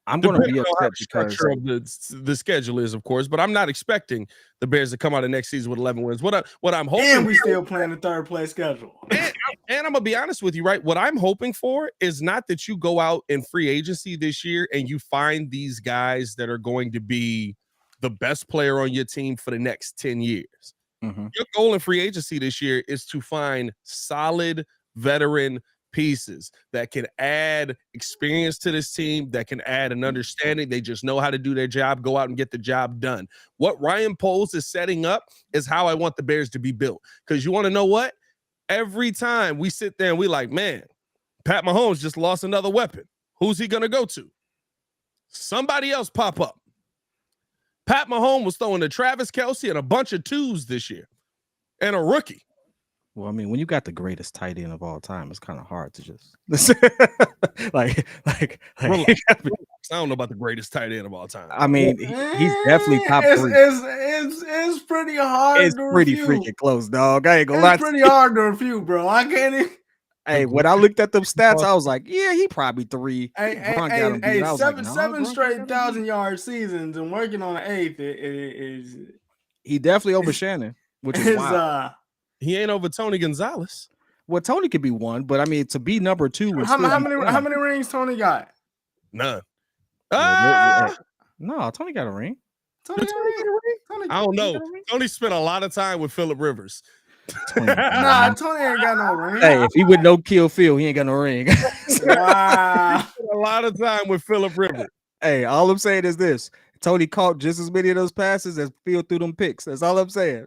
I'm going to be upset because of the schedule is, of course, but I'm not expecting the Bears to come out of next season with 11 wins. What I'm hoping, and we still playing the third place schedule. And I'm gonna be honest with you, right? What I'm hoping for is not that you go out in free agency this year and you find these guys that are going to be the best player on your team for the next 10 years. Mm-hmm. Your goal in free agency this year is to find solid veteran pieces that can add experience to this team, that can add an understanding. They just know how to do their job, go out and get the job done. What Ryan Poles is setting up is how I want the Bears to be built. Because you want to know what? Every time we sit there and we like, man, Pat Mahomes just lost another weapon. Who's he going to go to? Somebody else pop up. Pat Mahomes was throwing to Travis Kelce and a bunch of twos this year and a rookie. Well, I mean, when you got the greatest tight end of all time, it's kind of hard to just like. I don't know about the greatest tight end of all time. I mean, he's definitely top three. It's pretty hard. It's pretty freaking close, dog. I ain't gonna lie. It's pretty hard to refute, bro. I can't even. Hey, when I looked at them stats, I was like, yeah, he probably three. Hey, seven straight 1,000-yard seasons and working on an eighth is. He definitely over Shannon, which is wild. He ain't over Tony Gonzalez. Well, Tony could be one, but I mean, to be number two. How many rings Tony got? None. No, Tony got a ring. Tony got a ring? I don't know. Tony spent a lot of time with Phillip Rivers. Tony ain't got no ring. Hey, if he would no kill Phil, he ain't got no ring. Wow. A lot of time with Phillip Rivers. Hey, all I'm saying is this: Tony caught just as many of those passes as Field threw them picks. That's all I'm saying.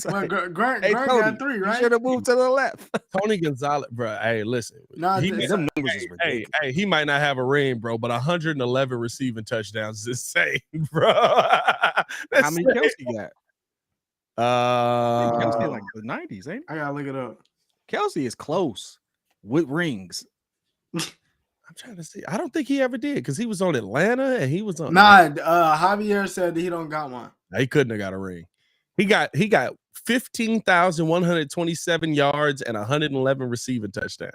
Well, Grant Hey, got Tony, 3, you right? should have moved to the left. Tony Gonzalez, bro. Hey, listen. Nah, He this- Them numbers is Hey, ridiculous. he might not have a ring, bro, but 111 receiving touchdowns is insane, bro. How many Kelsey got? Kelsey Uh, like the 90s, ain't it? I gotta look it up. Kelsey is close with rings. I'm trying to see. I don't think he ever did because he was on Atlanta and he was on. Nah, Javier said that he don't got one. He couldn't have got a ring. He got 15,127 yards and 111 receiving touchdowns.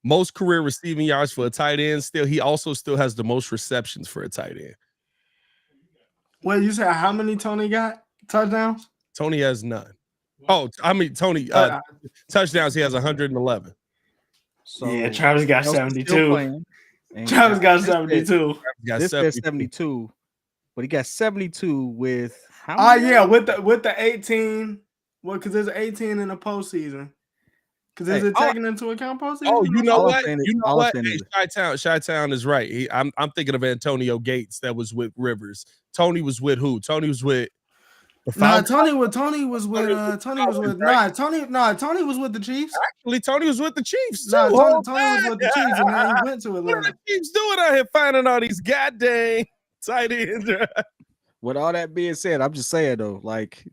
Most career receiving yards for a tight end. He also has the most receptions for a tight end. Wait, you said how many Tony got touchdowns? Tony has none. Oh, I mean Tony touchdowns. He has 111. So Yeah, Travis got Kelsey's 72. still playing, and Travis got 72. He got This says 70. 72, but he got 72 with how Oh many? yeah, with the 18. Well, because there's 18 in the postseason. Because is Hey, it taking into account postseason? Oh, you know All I'm what? saying is- You know all I'm what? saying Hey, is- Chi-Town is right. I'm thinking of Antonio Gates that was with Rivers. Tony was with who? Tony was with the Nah, Falcons. Tony was with the Chiefs. Actually, Tony was with the Chiefs. Nah, too. Tony was with the Chiefs, and then he went to What are Atlanta. the Chiefs doing out here finding all these goddamn tight ends? With all that being said, I'm just saying though, like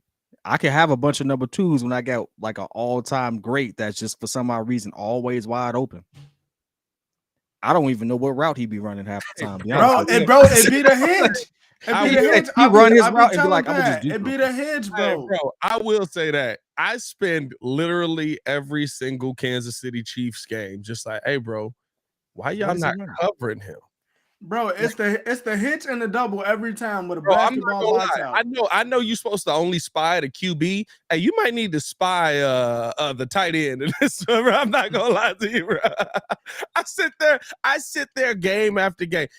I can have a bunch of number 2s when I got like an all-time great that's just for some odd reason always wide open. I don't even know what route he be running half the time. It beat a hinge. He run his route and be like, "I'm gonna just do it beat a hinge, bro. Bro, I will say that I spend literally every single Kansas City Chiefs game just like, hey, bro, why y'all What is he not running? covering him? Bro, it's the hitch and the double every time with a Bro, I'm not basketball gonna box lie. out. I know you're supposed to only spy the QB. Hey, you might need to spy the tight end in this one, bro. I'm not gonna lie to you, bro. I sit there game after game.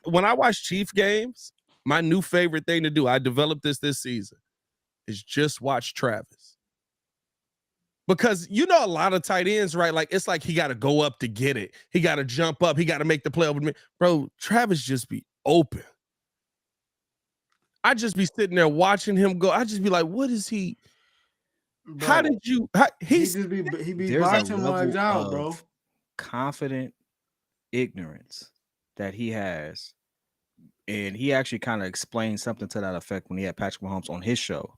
When I watch Chief games, my new favorite thing to do, I developed this season, is just watch Travis. Because you know a lot of tight ends, right? Like it's like he got to go up to get it. He got to jump up. He got to make the play over me. Bro, Travis just be open. I just be sitting there watching him go. I just be like, what is he? Bro, How did you? he be There's a boxing level legs out, bro. of confident ignorance that he has, and he actually kind of explained something to that effect when he had Patrick Mahomes on his show,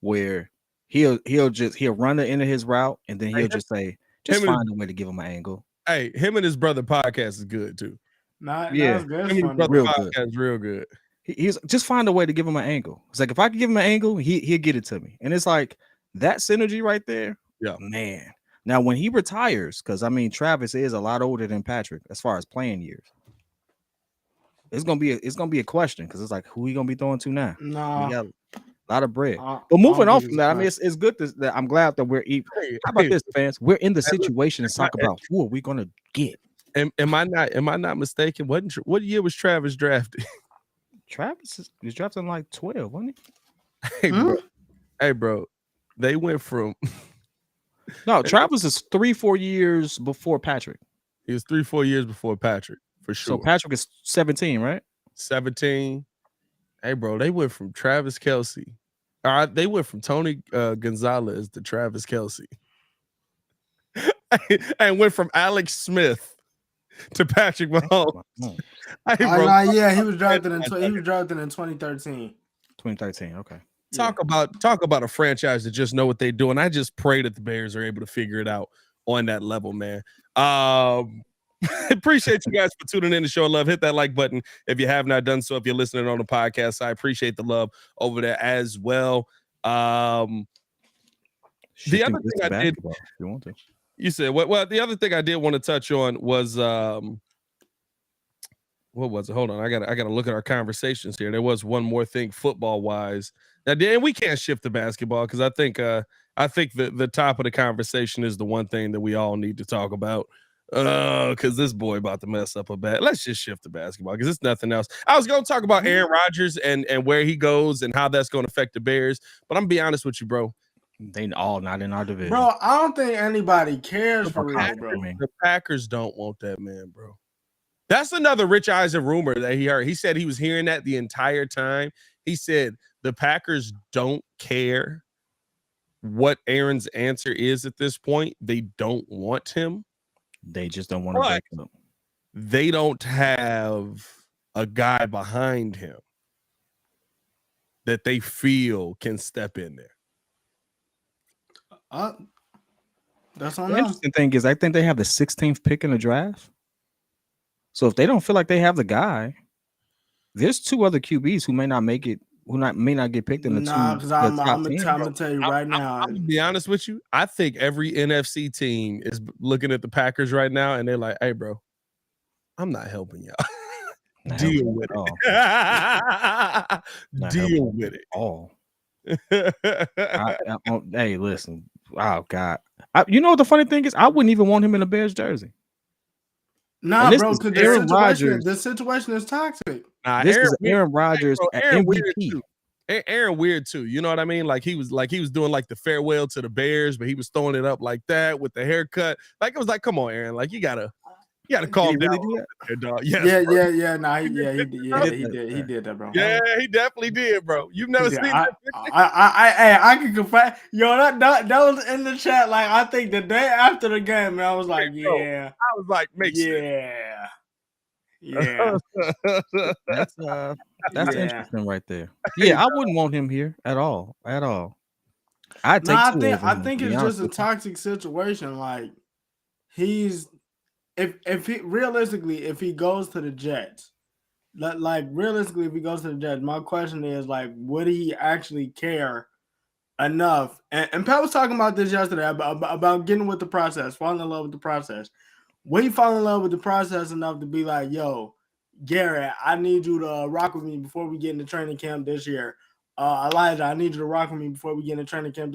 where he'll run the end of his route and then he'll just say, just find a way to give him an angle. Hey, him and his brother podcast is good too. Yeah. Good. Him and his brother Real podcast good. is real good. He's just find a way to give him an angle. It's like if I could give him an angle, he'll get it to me. And it's like that synergy right there. Yeah, man. Now when he retires, because I mean Travis is a lot older than Patrick as far as playing years. It's gonna be a question because it's like who he gonna be throwing to now? Nah, We got a lot of bread. But moving on from that, I mean it's good that I'm glad that we're even. How about this, fans? We're in the situation to talk about who are we gonna get. Am I not mistaken? What year was Travis drafted? Travis was drafted in like 12, wasn't Hey, hey, bro. They went from No, Travis is 3-4 years before Patrick. He was 3-4 years before Patrick, for sure. So Patrick is 17, right? 17. Hey, bro, they went from Travis Kelce. They went from Tony Gonzalez to Travis Kelce. And went from Alex Smith to Patrick Mahomes. Hey, bro, yeah, he was drafted in 2013. 2013, okay. talk about a franchise that just know what they're doing. I just pray that the Bears are able to figure it out on that level, man. Appreciate you guys for tuning in to show love. Hit that like button if you have not done so. If you're listening on the podcast, I appreciate the love over there as well. The other thing I did, if you want to. You said well, the other thing I did want to touch on was what was it? Hold on, I gotta look at our conversations here. There was one more thing football wise. And we can't shift to basketball because I think the top of the conversation is the one thing that we all need to talk about. Because this boy about to mess up a bad. Let's just shift to basketball because it's nothing else. I was gonna talk about Aaron Rodgers and where he goes and how that's gonna affect the Bears, but I'm gonna be honest with you, bro. They all not in our division. Bro, I don't think anybody cares for real, bro. The Packers don't want that man, bro. That's another Rich Eisen rumor that he heard. He said he was hearing that the entire time. He said the Packers don't care what Aaron's answer is at this point. They don't want him. They just don't want to break him up. They don't have a guy behind him that they feel can step in there. That's on The them. interesting thing is, I think they have the 16th pick in the draft. So if they don't feel like they have the guy, there's 2 other QBs who may not make it, may not get picked in the because I'm gonna tell you right now. I'm gonna be honest with you. I think every NFC team is looking at the Packers right now, and they're like, "Hey, bro, I'm not helping y'all. Deal with it. Deal with it." Oh, hey, listen. Oh God, you know what the funny thing is? I wouldn't even want him in a Bears jersey. Nah, bro, because the situation is toxic. Nah, this is Aaron Rodgers at MVP. Aaron weird too. You know what I mean? Like he was doing like the farewell to the Bears, but he was throwing it up like that with the haircut. Like it was like, come on, Aaron. Like you gotta calm down. There, dog. Yes, yeah. Nah, he did that, bro. Yeah, he definitely did, bro. You've never seen that? I can confess. Yo, that was in the chat. Like I think the day after the game, and I was like, yeah. I was like, makes sense. Yeah. That's interesting right there. Yeah, I wouldn't want him here at all. I think it's just a toxic situation. Like if he goes to the Jets, my question is like, would he actually care enough? And Pat was talking about this yesterday about getting with the process, falling in love with the process. Will he fall in love with the process enough to be like, yo, Garrett, I need you to rock with me before we get into training camp this year. Elijah, I need you to rock with me before we get into training camp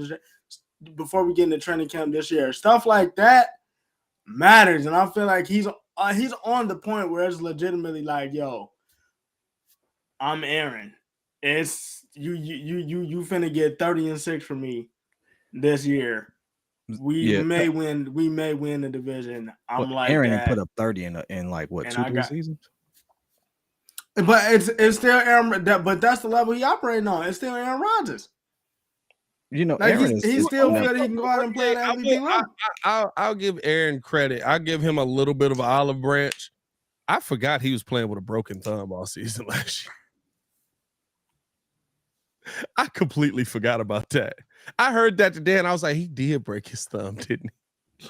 this year. Stuff like that matters, and I feel like he's on the point where it's legitimately like, yo, I'm Aaron. It's you finna get 30-6 from me this year. We may win the division. Aaron put up 30 in like what 2-3 seasons. But it's still Aaron. But that's the level he operating on. It's still Aaron Rodgers. You know, like he still feel he can go out and play the MVP. I'll give Aaron credit. I'll give him a little bit of an olive branch. I forgot he was playing with a broken thumb all season last year. I completely forgot about that. I heard that today, and I was like, he did break his thumb, didn't he?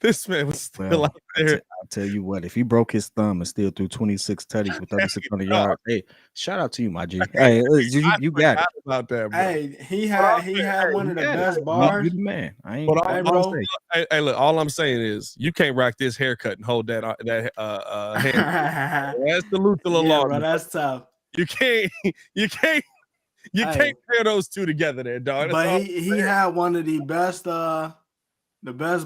This man was still out there. I'll tell you what, if he broke his thumb and still threw 26 tutties with 3,600 yards, hey, shout out to you, my G. Hey, you got it. About that, bro. Hey, he had one of the best bars. You the man. Hey, look, all I'm saying is you can't rock this haircut and hold that hand. That's the Luther law. Bro, that's tough. You can't pair those two together there, dog. But he had one of the best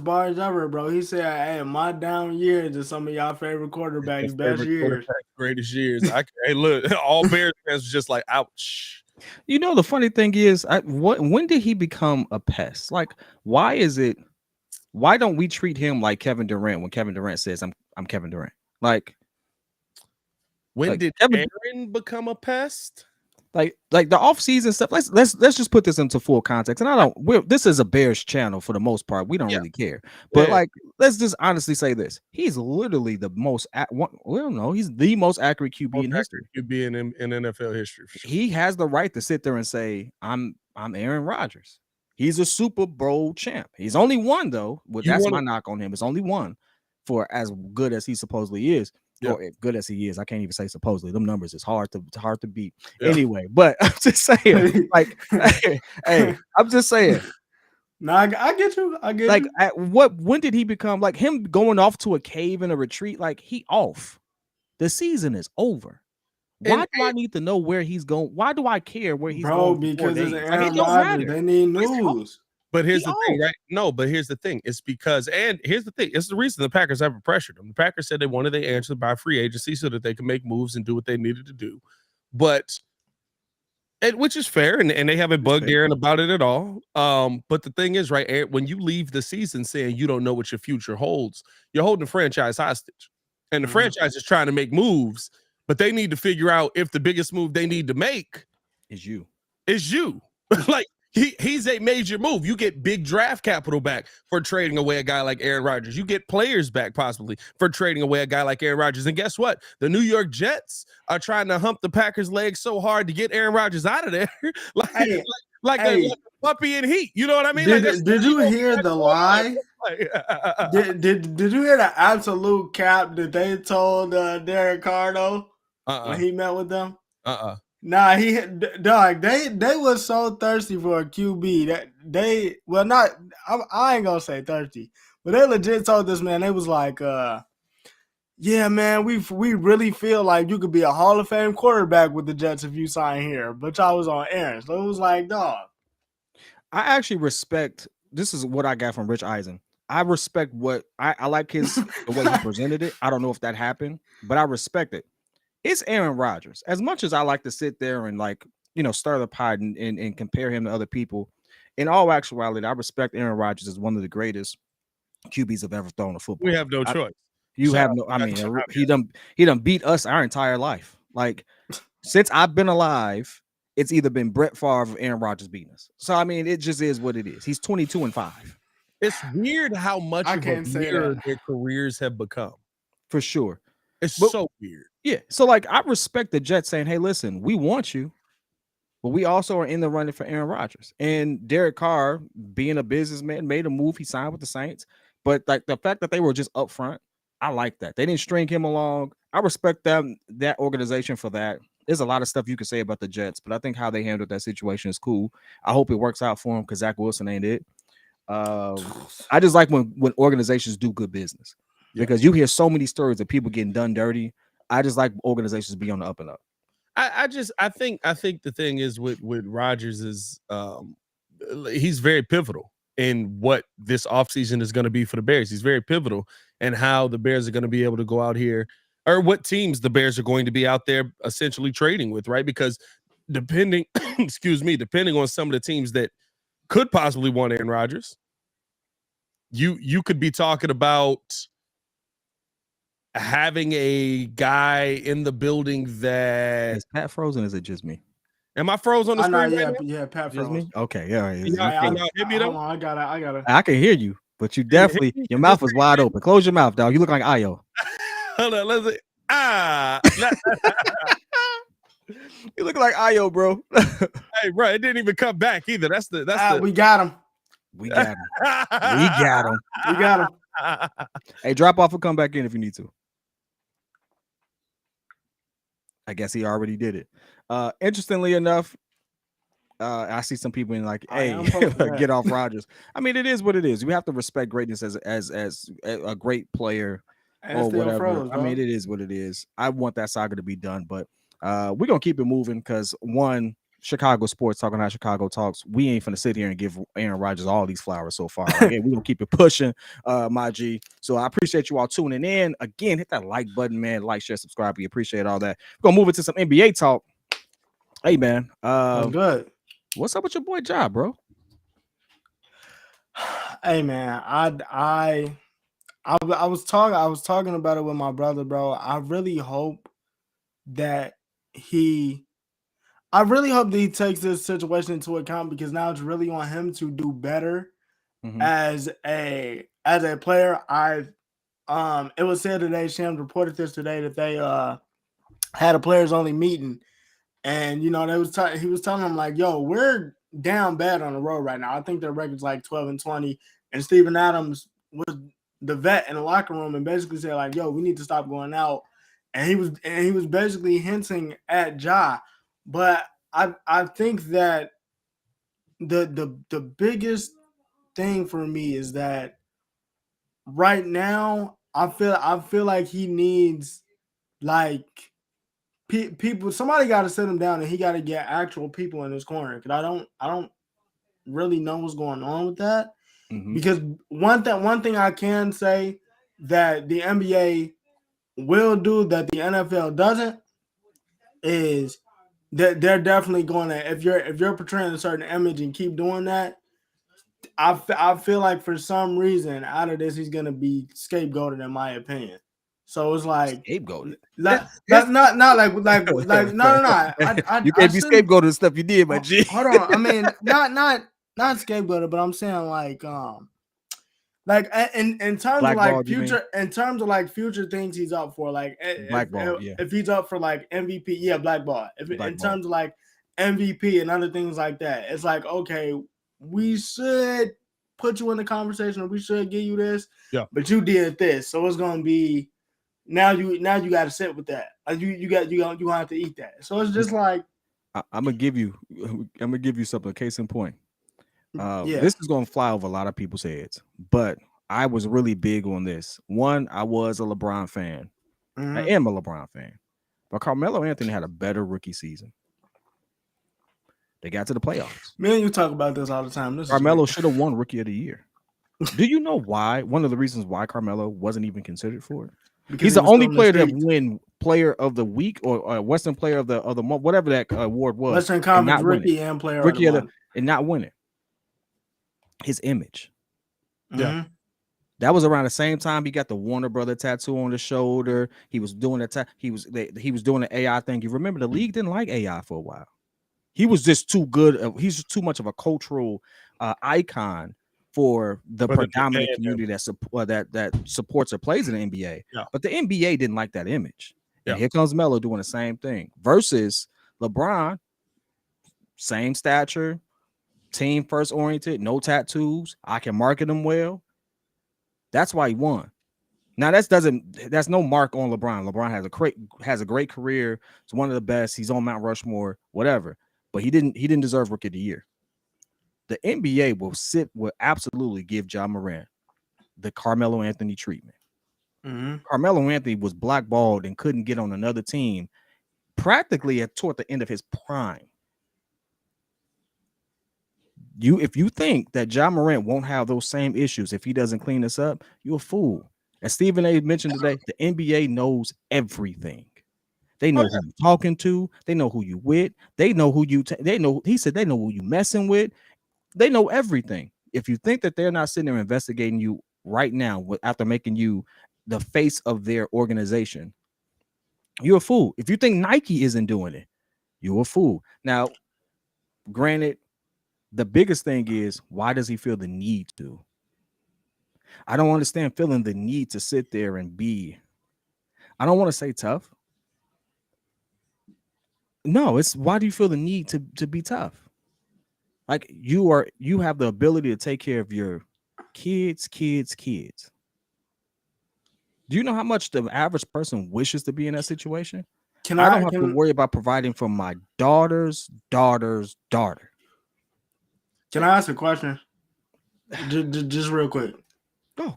bars ever, bro. He said, hey, my down years are some of y'all favorite quarterbacks' best years. Greatest years. Hey, look, all Bears fans was just like, ouch. You know, the funny thing is, when did he become a pest? Like, why don't we treat him like Kevin Durant when Kevin Durant says, I'm Kevin Durant? Like, when did Aaron become a pest? Like the off-season stuff. Let's just put this into full context. And this is a Bears channel for the most part. We don't really care. But let's just honestly say this: he's literally the most. He's the most accurate QB in history. QB in NFL history. For sure. He has the right to sit there and say, "I'm Aaron Rodgers." He's a Super Bowl champ. He's only one though. That's my knock on him. It's only one for as good as he supposedly is. Yep. Or good as he is, I can't even say supposedly. Them numbers is hard to beat. Yeah. Anyway, but I'm just saying, like, hey, I'm just saying. No, I get you. Like, when did he become like him going off to a cave in a retreat? Like he off. The season is over. Why do I need to know where he's going? Why do I care where he's going? Because it's Aaron Rodgers. They need news. But here's the thing, right? No, but here's the thing. It's because, and here's the thing. It's the reason the Packers haven't pressured him. The Packers said they wanted their answer by free agency so that they could make moves and do what they needed to do. But, which is fair, and they haven't bugged Aaron about it at all. But the thing is, right, Aaron, when you leave the season saying you don't know what your future holds, you're holding the franchise hostage. And the franchise is trying to make moves, but they need to figure out if the biggest move they need to make is you. Like he's a major move. You get big draft capital back for trading away a guy like Aaron Rodgers. You get players back possibly for trading away a guy like Aaron Rodgers. And guess what? The New York Jets are trying to hump the Packers' legs so hard to get Aaron Rodgers out of there, like a puppy in heat. You know what I mean? Did you hear the lie? Did you hear the absolute cap that they told Derek Carr though when he met with them? Nah, they was so thirsty for a QB that I ain't gonna say thirsty, but they legit told this man, they was like, yeah, man, we really feel like you could be a Hall of Fame quarterback with the Jets if you sign here, but y'all was on Aaron. So it was like, dog. I actually respect, this is what I got from Rich Eisen. I respect what I like the way he presented it. I don't know if that happened, but I respect it. It's Aaron Rodgers. As much as I like to sit there and stir the pot and compare him to other people, in all actuality, I respect Aaron Rodgers as one of the greatest QBs have ever thrown a football. We have no choice. He done beat us our entire life. Like, since I've been alive, it's either been Brett Favre or Aaron Rodgers beating us. So I mean, it just is what it is. He's 22-5. It's weird how much of a mirror their careers have become. For sure. It's so weird. Yeah. So like, I respect the Jets saying, hey, listen, we want you, but we also are in the running for Aaron Rodgers. And Derek Carr, being a businessman, made a move. He signed with the Saints. But like the fact that they were just upfront, I like that. They didn't string him along. I respect that organization for that. There's a lot of stuff you could say about the Jets, but I think how they handled that situation is cool. I hope it works out for him because Zach Wilson ain't it. I just like when organizations do good business, because you hear so many stories of people getting done dirty. I just like organizations be on the up and up. I think the thing is with Rodgers is he's very pivotal in what this offseason is going to be for the Bears. He's very pivotal in how the Bears are going to be able to go out here, or what teams the Bears are going to be out there essentially trading with, right? Because depending on some of the teams that could possibly want Aaron Rodgers, you could be talking about having a guy in the building that is Pat frozen. Is it just me? Am I froze on the screen? Yeah, Pat froze. Me? Okay, yeah. I got it. I can hear you, but you definitely your mouth was wide open. Close your mouth, dog. You look like Ayo. Hold on, let's see. You look like Ayo, bro. Hey, bro, it didn't even come back either. We got him. We got him. Hey, drop off and come back in if you need to. I guess he already did it. Interestingly enough, I see some people in like, hey, get off Rodgers. I mean, it is what it is. We have to respect greatness as a great player or whatever. I mean, it is what it is. I want that saga to be done, but we're gonna keep it moving because one, Chicago sports, talking how Chicago talks. We ain't finna sit here and give Aaron Rodgers all these flowers so far. Like, hey, we're gonna keep it pushing, my G. So I appreciate you all tuning in. Again, hit that like button, man. Like, share, subscribe. We appreciate all that. We're gonna move into some NBA talk. Hey, man. Good. What's up with your boy Job, bro? Hey, man. I was talking about it with my brother, bro. I really hope that he takes this situation into account, because now it's really on him to do better as a player. It was said today, Shams reported this today, that they had a players only meeting, and he was telling them like, yo, we're down bad on the road right now. I think their record's like 12-20, and Steven Adams was the vet in the locker room and basically said like, yo, we need to stop going out, and he was basically hinting at Ja. But I think that the biggest thing for me is that right now I feel like he needs like people. Somebody got to sit him down, and he got to get actual people in his corner, because I don't really know what's going on with that. Because one thing I can say that the NBA will do that the NFL doesn't is that they're definitely going to, if you're portraying a certain image and keep doing that, I feel like for some reason out of this he's going to be scapegoated, in my opinion. So it's like Scapegoated. not like no. You can't be scapegoated the stuff you did, my G. Hold on. I mean, not scapegoated, but I'm saying like in terms Blackballed, of like future, in terms of like future things he's up for, like if he's up for like MVP, blackball. In terms of like MVP and other things like that, it's like, okay, we should put you in the conversation, or we should give you this, but you did this, so it's gonna be now you got to sit with that. Like you gonna have to eat that. So it's just like I'm gonna give you something. Case in point. This is gonna fly over a lot of people's heads, but I was really big on this. One, I was a LeBron fan. I am a LeBron fan, but Carmelo Anthony had a better rookie season. They got to the playoffs. Me and you talk about this all the time. Carmelo should have won Rookie of the Year. Do you know why? One of the reasons why Carmelo wasn't even considered for it. Because he's the only player to win Player of the Week or Western Player of the month, whatever that award was. Western Conference Rookie and Player of the Month, and not win it. His image. Yeah. That was around the same time he got the Warner Brother tattoo on the shoulder. He was doing he was doing the AI thing. You remember the league didn't like AI for a while. He was just too good. He's just too much of a cultural icon for the predominant community that supports or plays in the NBA. Yeah. But the NBA didn't like that image. Yeah. And here comes Melo doing the same thing. Versus LeBron, same stature, team first oriented, no tattoos. I can market him well. That's why he won. Now that's no mark on LeBron. LeBron has a great career. He's one of the best. He's on Mount Rushmore, whatever. But he didn't deserve Rookie of the Year. The NBA will absolutely give Ja Morant the Carmelo Anthony treatment. Carmelo Anthony was blackballed and couldn't get on another team practically toward the end of his prime. If you think that Ja Morant won't have those same issues if he doesn't clean this up, you're a fool. As Stephen A. mentioned today, the NBA knows everything. They know who you're talking to. They know who you with. They know who you. They know. He said they know who you messing with. They know everything. If you think that they're not sitting there investigating you right now after making you the face of their organization, you're a fool. If you think Nike isn't doing it, you're a fool. Now, granted, the biggest thing is, why does he feel the need to? I don't understand feeling the need to sit there and be, I don't want to say tough. No, it's why do you feel the need to be tough? Like you have the ability to take care of your kids. Do you know how much the average person wishes to be in that situation? I don't have to worry about providing for my daughter's daughter. Can I ask a question? Just real quick.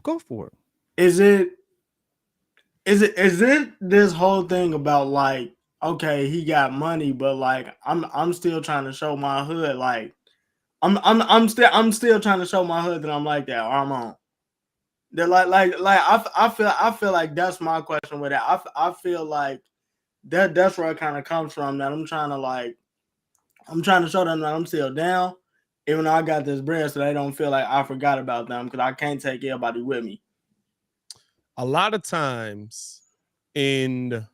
Go for it. Is it this whole thing about like, okay, he got money, but like I'm still trying to show my hood, like I'm still trying to show my hood that I'm like that, or I'm on. They're like I feel like that's my question with that. I feel like that's where it kind of comes from, that I'm trying to show them that I'm still down, even though I got this bread, so they don't feel like I forgot about them, because I can't take everybody with me. A lot of times when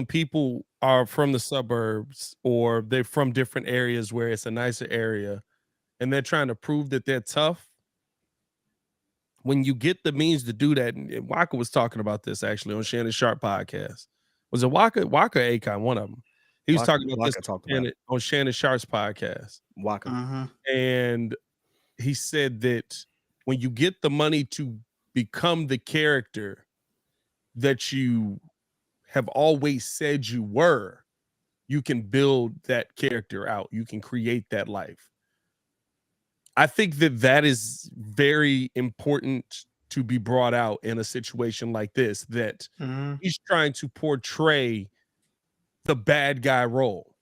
people are from the suburbs or they're from different areas where it's a nicer area and they're trying to prove that they're tough, when you get the means to do that, and Waka was talking about this actually on Shannon Sharp podcast. Was it Waka or Akon? One of them. He was talking about this on Shannon Sharp's podcast. Waka. And he said that when you get the money to become the character that you have always said you were, you can build that character out. You can create that life. I think that is very important to be brought out in a situation like this, that he's trying to portray the bad guy role.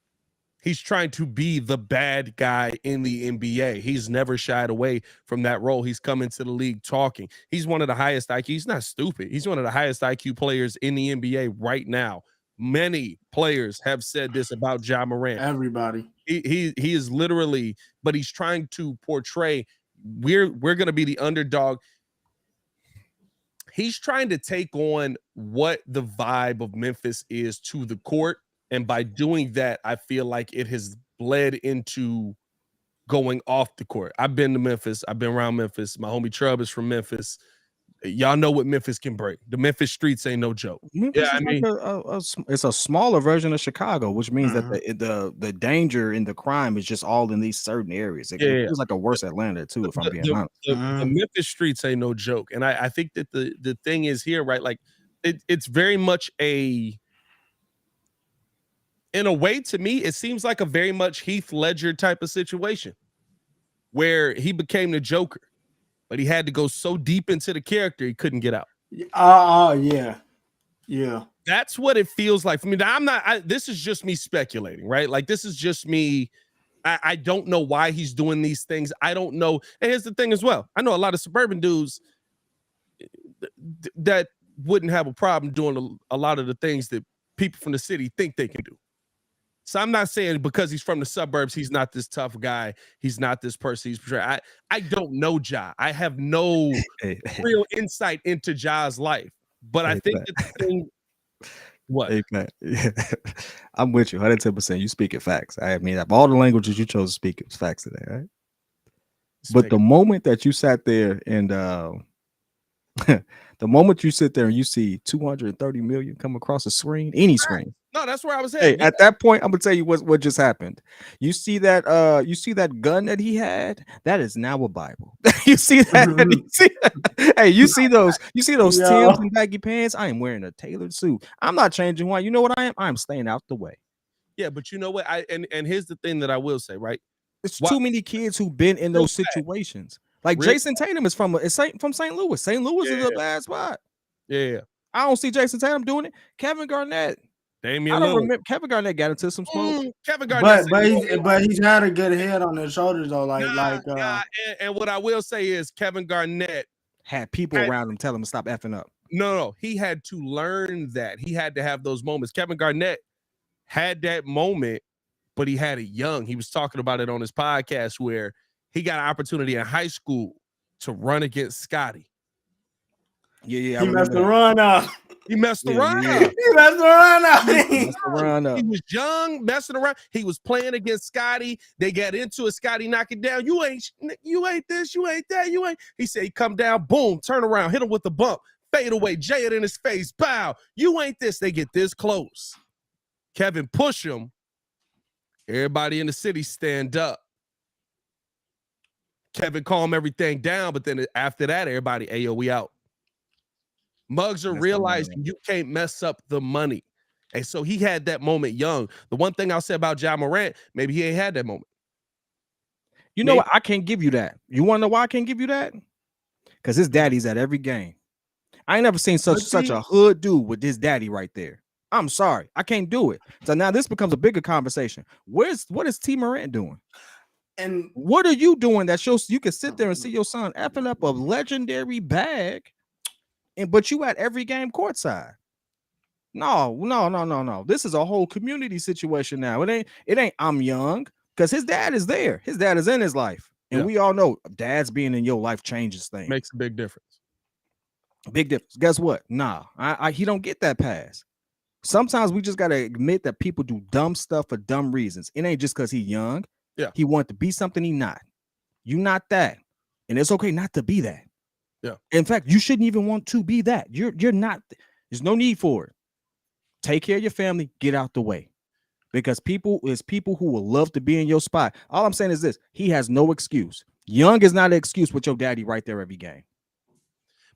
He's trying to be the bad guy in the NBA. He's never shied away from that role. He's come into the league talking. He's one of the highest IQ. He's not stupid. He's one of the highest IQ players in the NBA right now. Many players have said this about Ja Morant. Everybody. He is literally, but he's trying to portray we're going to be the underdog. he's trying to take on what the vibe of Memphis is to the court. And by doing that, I feel like it has bled into going off the court. I've been to Memphis. I've been around Memphis. My homie Trub is from Memphis. Y'all know what Memphis can bring. The Memphis streets ain't no joke. Memphis Yeah, I mean, it's a smaller version of Chicago, which means that the danger and the crime is just all in these certain areas. It feels like a worse Atlanta too, if I'm being honest. The Memphis streets ain't no joke, and I think that the thing is here, right? Like it's very much in a way, to me, it seems like a very much Heath Ledger type of situation where he became the Joker, but he had to go so deep into the character he couldn't get out. Yeah. That's what it feels like for me. Now, this is just me speculating, right? Like, this is just me. I don't know why he's doing these things. I don't know. And here's the thing as well. I know a lot of suburban dudes that wouldn't have a problem doing a lot of the things that people from the city think they can do. So I'm not saying because he's from the suburbs, he's not this tough guy. He's not this person. He's portrayed. I don't know Ja. I have no real insight into Ja's life. But I think that the thing. What? Hey, man. Yeah. I'm with you 110%. You speak it facts. I mean, of all the languages you chose to speak, it was facts today, right? But the moment that you sat there and the moment you sit there and you see 230 million come across the screen, any screen. No, that's where I was at. Hey, at that point, I'm gonna tell you what just happened. You see that gun that he had? That is now a Bible. You see that? Hey, you see those Timbs and baggy pants? I am wearing a tailored suit. I'm not changing one. You know what I am? I'm staying out the way. Yeah, but you know what? And here's the thing that I will say, right? It's too many kids who've been in those situations. Like Jason Tatum is from St. Louis. St. Louis is a bad spot. Yeah. I don't see Jason Tatum doing it. Kevin Garnett. Damian I don't Lillard. remember. Kevin Garnett got into some smoke. Kevin Garnett, but he's had a good head on his shoulders though. And what I will say is Kevin Garnett had people around him tell him to stop effing up. No, he had to learn that. He had to have those moments. Kevin Garnett had that moment, but he had it young. He was talking about it on his podcast where he got an opportunity in high school to run against Scotty. Yeah. He messed the run up. He messed the run up. He messed the run up. He was young, messing around. He was playing against Scotty. They got into it. Scotty knock it down. You ain't this, you ain't that, you ain't. He said, he come down, boom, turn around, hit him with the bump, fade away, jay it in his face, bow. You ain't this. They get this close. Kevin push him. Everybody in the city stand up. Kevin calm everything down, but then after that, everybody, hey, yo, we out. Mugs are realizing you can't mess up the money. And so he had that moment young. The one thing I'll say about Ja Morant, maybe he ain't had that moment. You know what? I can't give you that. You want to know why I can't give you that? Because his daddy's at every game. I ain't never seen such a hood dude with his daddy right there. I'm sorry. I can't do it. So now this becomes a bigger conversation. What is T. Morant doing? And what are you doing that shows you can sit there and see your son effing up a legendary bag? But you at every game courtside. No. This is a whole community situation now. It ain't I'm young because his dad is there. His dad is in his life. And we all know dads being in your life changes things. Makes a big difference. Big difference. Guess what? He don't get that pass. Sometimes we just got to admit that people do dumb stuff for dumb reasons. It ain't just because he's young. Yeah. He want to be something he not. You not that. And it's okay not to be that. Yeah. In fact, you shouldn't even want to be that. You're not. There's no need for it. Take care of your family. Get out the way. Because people who will love to be in your spot. All I'm saying is this. He has no excuse. Young is not an excuse with your daddy right there every game.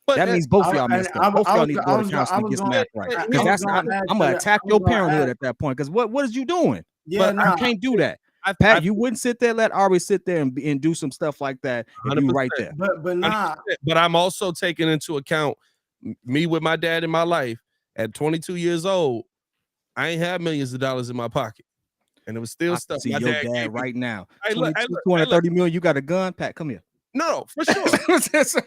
But that means both of y'all messed up. Both of y'all need to go to counseling and get some math right. Because I'm going to attack your parenthood at that point. Because what is you doing? Yeah, I can't do that. Pat, you wouldn't sit there, let Ari sit there and do some stuff like that. And you right there. But I'm also taking into account me with my dad in my life at 22 years old. I ain't had millions of dollars in my pocket. And it was still stuff. See my your dad right now. 230 million, you got a gun? Pat, come here. No, for sure.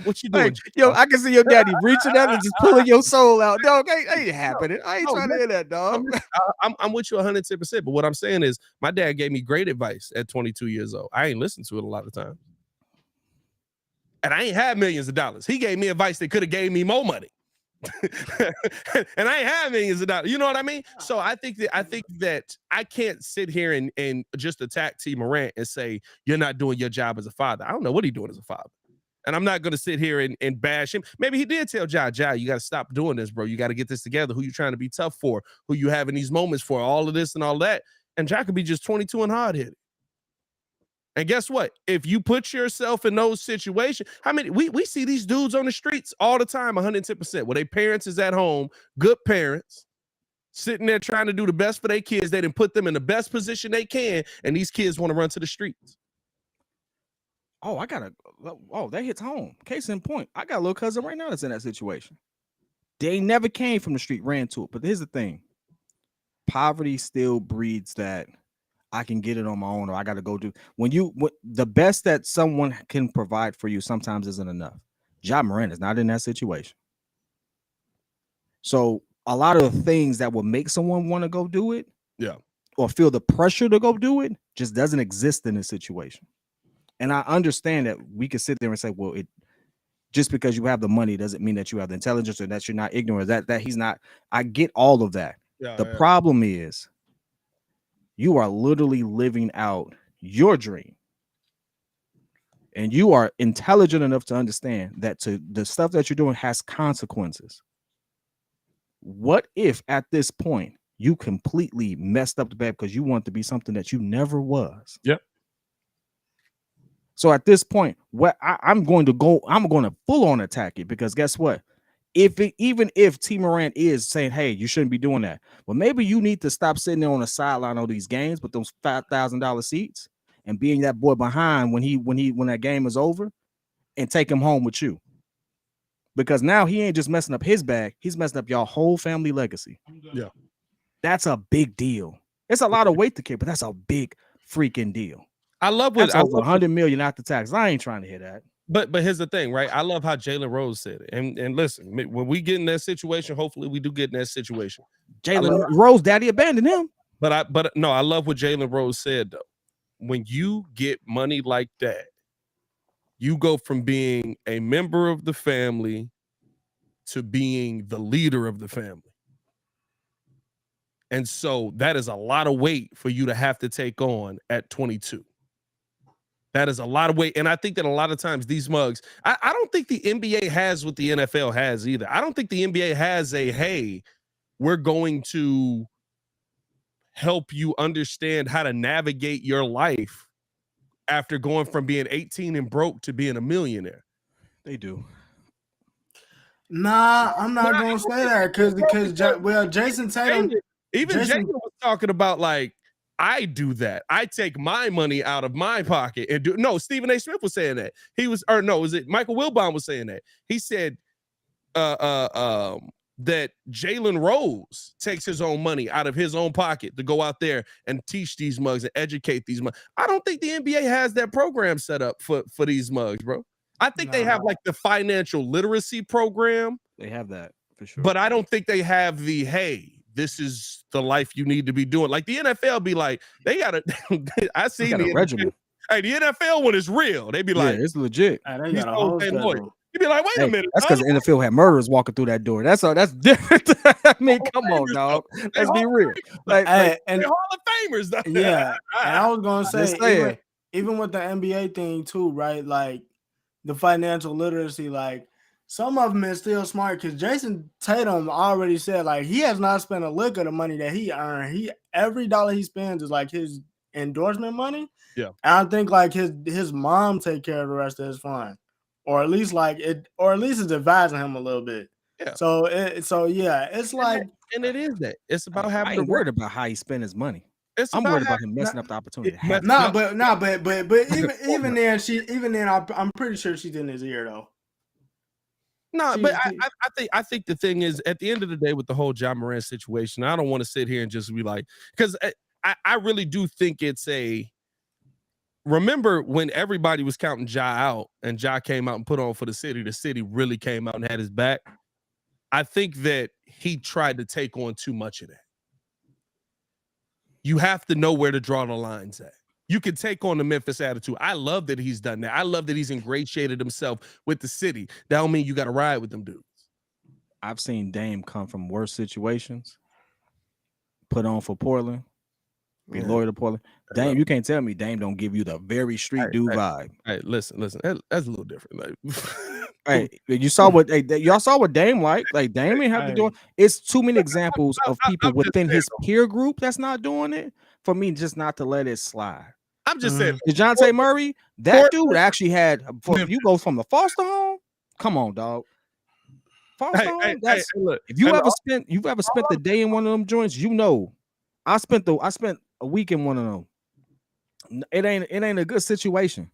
What you doing? Yo, I can see your daddy reaching out and just pulling your soul out. Dog, ain't happening. I ain't trying to hear that, dog. I'm with you 110%. But what I'm saying is my dad gave me great advice at 22 years old. I ain't listened to it a lot of times. And I ain't had millions of dollars. He gave me advice that could have gave me more money. And I ain't had millions of dollars. You know what I mean? So I think that I can't sit here and just attack T. Morant and say you're not doing your job as a father. I don't know what he's doing as a father. And I'm not going to sit here and bash him. Maybe he did tell Ja, you got to stop doing this, bro. You got to get this together. Who you trying to be tough for? Who you having these moments for? All of this and all that. And Ja could be just 22 and hard-headed. And guess what? If you put yourself in those situations, how many we see these dudes on the streets all the time, 110%. Where their parents is at home, good parents, sitting there trying to do the best for their kids. They didn't put them in the best position they can, and these kids want to run to the streets. Oh, that hits home. Case in point, I got a little cousin right now that's in that situation. They never came from the street, ran to it. But here's the thing. Poverty still breeds that I can get it on my own, or I got to go do. The best that someone can provide for you sometimes isn't enough. Ja Morant is not in that situation. So a lot of the things that will make someone want to go do it, or feel the pressure to go do it, just doesn't exist in this situation. And I understand that we can sit there and say, well, just because you have the money doesn't mean that you have the intelligence or that you're not ignorant, that he's not. I get all of that. The problem is you are literally living out your dream. And you are intelligent enough to understand that the stuff that you're doing has consequences. What if at this point you completely messed up the bed because you want to be something that you never was? Yep. So at this point, I'm going to full on attack it, because guess what? Even if T. Morant is saying, hey, you shouldn't be doing that, well, maybe you need to stop sitting there on the sideline of these games with those $5,000 seats and being that boy behind when that game is over, and take him home with you. Because now he ain't just messing up his bag, he's messing up y'all whole family legacy. Yeah. That's a big deal. It's a lot of weight to carry, but that's a big freaking deal. I love that's over $100 million after tax. I ain't trying to hear that. But here's the thing, right? I love how Jalen Rose said it. And listen, when we get in that situation, hopefully we do get in that situation. Jalen Rose, daddy abandoned him. But I love what Jalen Rose said though. When you get money like that, you go from being a member of the family to being the leader of the family. And so that is a lot of weight for you to have to take on at 22. That is a lot of weight. And I think that a lot of times these mugs, I don't think the NBA has what the NFL has either. I don't think the NBA has hey, we're going to help you understand how to navigate your life after going from being 18 and broke to being a millionaire. They do. Nah, I'm not going to say that because Jason Tatum. Jason was talking about like, I do that. I take my money out of my pocket and do. No, Stephen A. Smith was saying that. Was it Michael Wilbon was saying that? He said that Jalen Rose takes his own money out of his own pocket to go out there and teach these mugs and educate these mugs. I don't think the NBA has that program set up for these mugs, bro. I think they have like the financial literacy program. They have that for sure. But I don't think they have the, hey, this is the life you need to be doing. Like the NFL be like, they got I see the regimen. Hey, the NFL one is real. They be like, it's legit. They got a whole schedule. You be like, wait a minute. That's because the NFL had murderers walking through that door. That's different. I mean, come on, dog. Let's be real. And Hall of Famers, though. Yeah. And I was gonna say, even with the NBA thing too, right? Like the financial literacy, like some of them is still smart because Jason Tatum already said like he has not spent a lick of the money that he earned. Every dollar he spends is like his endorsement money. Yeah. And I think like his mom take care of the rest of his fund. Or at least it's advising him a little bit. Yeah. So it's like, and it is that. It's about having. I ain't worried about how he spend his money. I'm worried about him messing up the opportunity. But even then, I'm pretty sure she's in his ear though. No, but I think the thing is, at the end of the day, with the whole Ja Morant situation, I don't want to sit here and just be like, because I really do think it's a. Remember when everybody was counting Ja out and Ja came out and put on for the city really came out and had his back. I think that he tried to take on too much of that. You have to know where to draw the lines at. you can take on the Memphis attitude. I love that he's done that. I love that he's ingratiated himself with the city. That don't mean you got to ride with them dudes. I've seen Dame come from worse situations, put on for Portland, be loyal to Portland. Dame, you can't tell me Dame don't give you the very street dude vibe. Hey, listen, that's a little different. Like, hey, you saw what y'all saw what Dame like Dame ain't have to do it. It's too many examples of people within his peer group that's not doing it for me just not to let it slide. I'm just saying, DeJounte Murray, that dude actually had. You go from the foster home. Come on, dog. Foster home. Look, if you ever spent the day in one of them joints, you know, I spent a week in one of them. It ain't a good situation.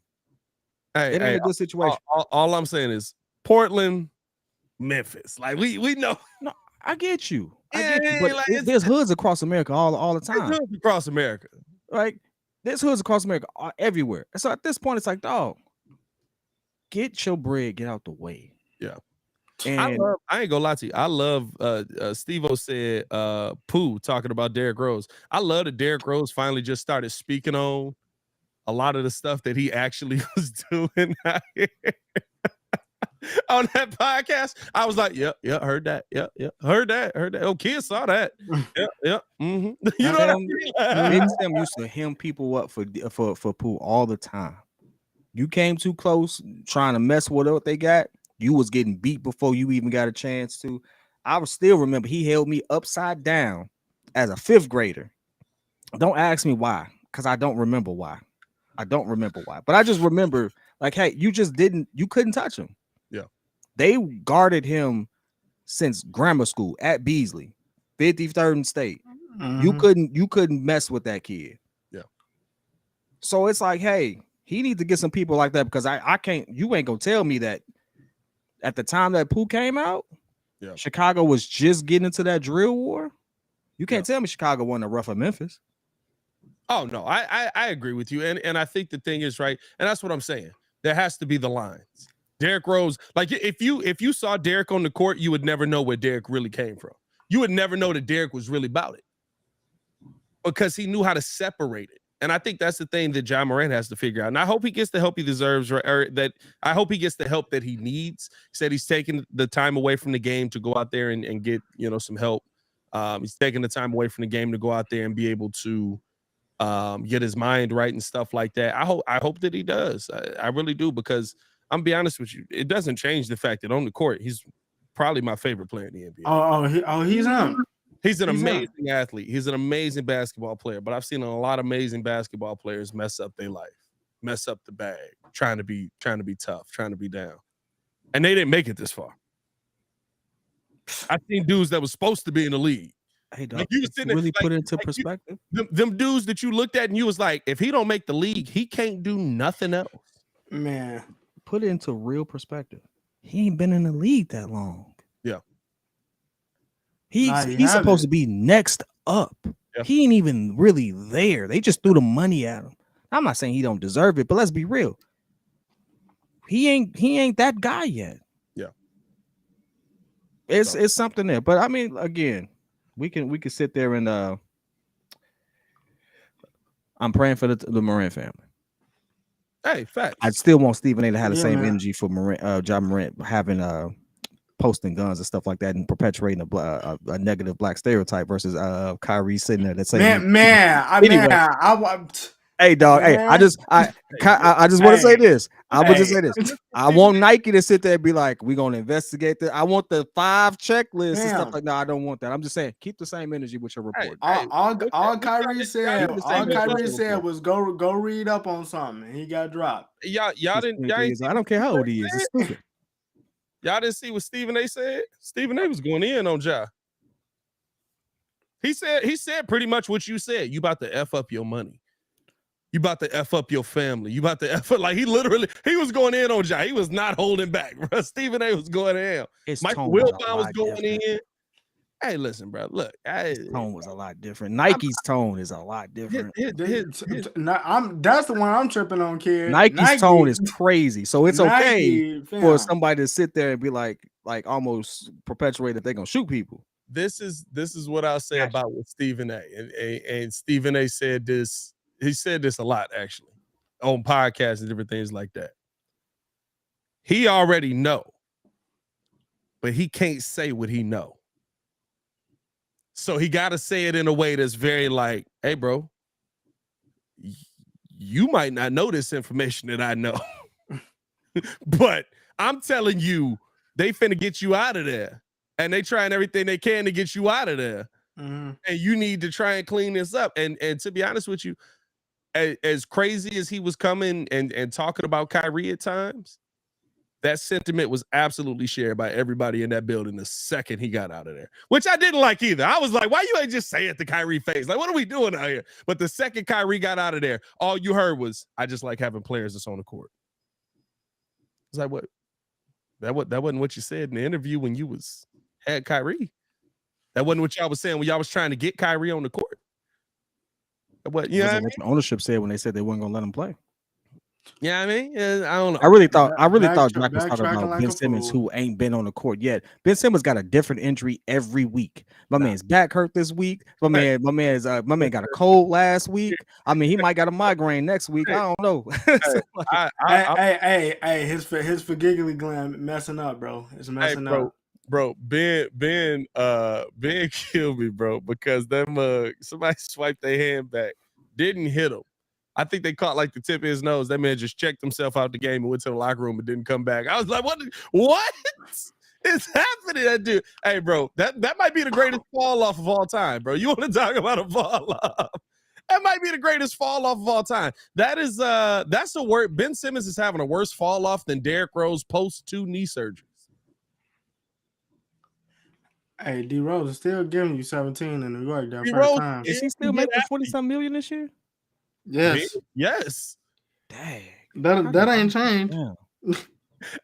It ain't a good situation. All I'm saying is Portland, Memphis. Like we know. No, I get you. But like, there's hoods across America all the time. There's hoods across America. Like there's hoods across America everywhere. So at this point, it's like, dog, get your bread, get out the way. Yeah. And I ain't gonna lie to you. I love Steve-O said Pooh talking about Derrick Rose. I love that Derrick Rose finally just started speaking on a lot of the stuff that he actually was doing out here. On that podcast. I was like, yeah, heard that. Yeah, heard that. Oh, kids saw that. Yeah. Mm-hmm. You know what I mean? Big Sam used to hem people up for Pooh all the time. You came too close trying to mess with what they got. You was getting beat before you even got a chance to. I would still remember he held me upside down as a 5th grader. Don't ask me why, because I don't remember why. But I just remember, like, hey, you couldn't touch him. Yeah. They guarded him since grammar school at Beasley, 53rd and State. Mm-hmm. You couldn't mess with that kid. Yeah. So it's like, hey, he needs to get some people like that, because I can't, you ain't gonna tell me that at the time that Pooh came out, Chicago was just getting into that drill war. You can't tell me Chicago wasn't a rougher Memphis. Oh no, I agree with you, and I think the thing is right, and that's what I'm saying. There has to be the lines. Derrick Rose, like if you saw Derrick on the court, you would never know where Derrick really came from. You would never know that Derrick was really about it, because he knew how to separate it. And I think that's the thing that John Morant has to figure out. And I hope he gets the help he deserves, or that I hope he gets the help that he needs. He said he's taking the time away from the game to go out there and get, some help. He's taking the time away from the game to go out there and be able to get his mind right and stuff like that. I hope that he does. I really do, because I'm gonna be honest with you, it doesn't change the fact that on the court, he's probably my favorite player in the NBA. He's him. He's an amazing athlete. He's an amazing basketball player, but I've seen a lot of amazing basketball players mess up their life, mess up the bag, trying to be tough, trying to be down. And they didn't make it this far. I've seen dudes that was supposed to be in the league. Hey, dog, you really put it into perspective. Them dudes that you looked at and you was like, if he don't make the league, he can't do nothing else. Man, put it into real perspective. He ain't been in the league that long. Yeah. He's supposed to be next up. Yeah. He ain't even really there. They just threw the money at him. I'm not saying he don't deserve it, but let's be real. He ain't that guy yet. Yeah. It's something there. But I mean, again, we can sit there and I'm praying for the Morant family. Hey, facts. I still want Stephen A to have the same energy for Morant, John Morant having posting guns and stuff like that and perpetuating a negative black stereotype versus Kyrie sitting there that saying hey dog, hey, I just want to say this. I want Nike to sit there and be like, we're gonna investigate this. I want the 5 checklists and stuff like that. No, I don't want that. I'm just saying, keep the same energy with your report. All Kyrie said was go read up on something, and he got dropped. Y'all didn't. I don't care how old he is. It's stupid. Y'all didn't see what Stephen A said? Stephen A was going in on Ja. He said pretty much what you said. You about to F up your money. You about to F up your family. You about to F up. Like, he was going in on Ja. He was not holding back, bro. Stephen A was going in. Michael Wilbon was going in. Hey, listen, bro. Look, his tone was a lot different. Nike's tone is a lot different. That's the one I'm tripping on, kid. Nike's tone is crazy. So it's okay for somebody to sit there and be like almost perpetuate that they're gonna shoot people. This is what I'll say about with Stephen A. And Stephen A said this he said this a lot actually on podcasts and different things like that. He already know, but he can't say what he know. So he got to say it in a way that's very like, hey, bro, you might not know this information that I know, but I'm telling you, they finna get you out of there. And they trying everything they can to get you out of there. Mm-hmm. And you need to try and clean this up. And to be honest with you, as crazy as he was coming and talking about Kyrie at times, that sentiment was absolutely shared by everybody in that building the second he got out of there, which I didn't like either. I was like, why you ain't just say it to Kyrie face? Like, what are we doing out here? But the second Kyrie got out of there, all you heard was, I just like having players that's on the court. It's like, what? That wasn't what you said in the interview when you had Kyrie. That wasn't what y'all was saying when y'all was trying to get Kyrie on the court. What, you know what I mean? Ownership said when they said they weren't going to let him play. Yeah, I mean, I don't know. I really thought Jack was talking about like Ben a Simmons, fool. who ain't been on the court yet. Ben Simmons got a different injury every week. My man's back hurt this week. My man got a cold last week. I mean, he might got a migraine next week. I don't know. Hey, his giggly gland messing up, bro. It's messing up. Bro, Ben killed me, bro, because them somebody swiped their hand back, didn't hit him. I think they caught like the tip of his nose. That man just checked himself out the game and went to the locker room and didn't come back. I was like, what is happening? That dude. Hey, bro, that might be the greatest fall off of all time, bro. You want to talk about a fall off? That might be the greatest fall off of all time. That's the word. Ben Simmons is having a worse fall off than Derrick Rose post 2 knee surgeries. Hey, D Rose is still giving you 17 in New York that D first Rose time. Is he still making 40-something million this year? Yes. Yes. Dang. That ain't changed. Yeah.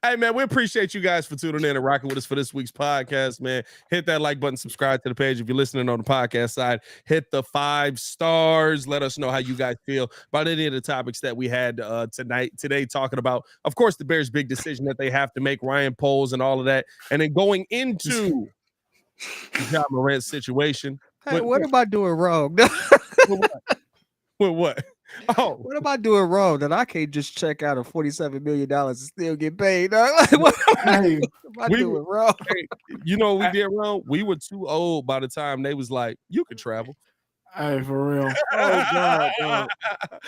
Hey, man, we appreciate you guys for tuning in and rocking with us for this week's podcast, man. Hit that like button, subscribe to the page. If you're listening on the podcast side, hit the 5 stars. Let us know how you guys feel about any of the topics that we had today talking about. Of course, the Bears' big decision that they have to make, Ryan Poles and all of that. And then going into the Morant situation. Hey, what am I doing wrong? What? Oh, what am I doing wrong that I can't just check out of $47 million and still get paid? What am I doing wrong? Hey, you know what we did wrong? We were too old by the time they was like, you could travel. Hey, for real. Oh, God.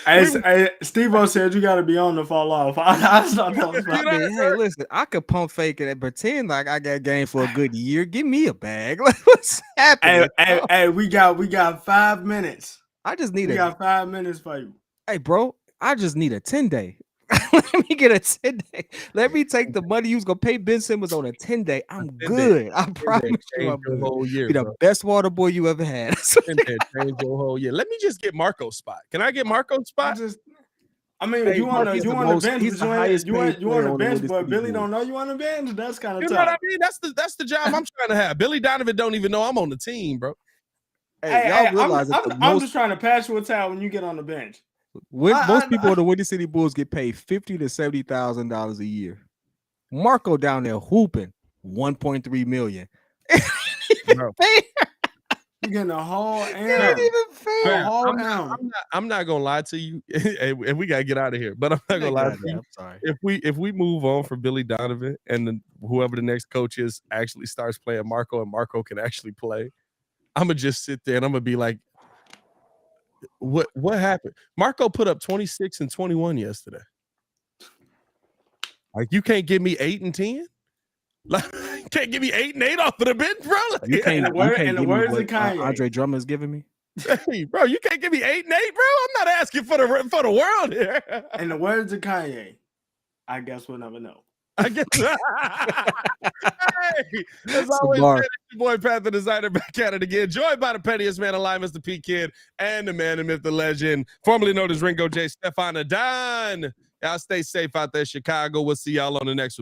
Hey, Steve-O said you got to be on to fall off. I thought that was funny. Hey, listen, I could pump fake it and pretend like I got game for a good year. Give me a bag. Like, what's happening? Hey, we got 5 minutes. I just need we got 5 minutes for you. Hey, bro, I just need a 10-day. Let me get a 10-day. Let me take the money you was gonna pay Ben Simmons on a 10-day. I'm good. I promise you, I'm good. Whole year, be the best water boy you ever had. Change your whole year. Let me just get Marco's spot. Can I get Marco's spot? You want the bench, he's the highest you want the bench, but Billy board. don't know you on the bench. That's kind of tough. You know what I mean? That's the job I'm trying to have. Billy Donovan don't even know I'm on the team, bro. Hey, I'm just trying to pass you a towel when you get on the bench. Most people in the Windy City Bulls get paid $50,000 to $70,000 a year. Marco down there hooping $1.3 million. You're getting a whole ain't even fair. I'm not gonna lie to you, and we gotta get out of here. But I'm not gonna lie to you. I'm sorry. If we move on from Billy Donovan and then whoever the next coach is actually starts playing Marco and Marco can actually play, I'm gonna just sit there and I'm gonna be like, what happened? Marco put up 26 and 21 yesterday. Like, you can't give me 8 and 10? Like, you can't give me 8 and 8 off of the bench, bro. Like, you can't give me what Andre Drummond's giving me. Hey, bro, you can't give me 8 and 8, bro. I'm not asking for the world here. In the words of Kanye, I guess we'll never know. I guess. Hey, as always, man, your boy Pat the Designer back at it again, joined by the pettiest man alive, Mr. P Kid, and the man, the myth, the legend, formerly known as Ringo J. Stefan Adon. Y'all stay safe out there, Chicago. We'll see y'all on the next one.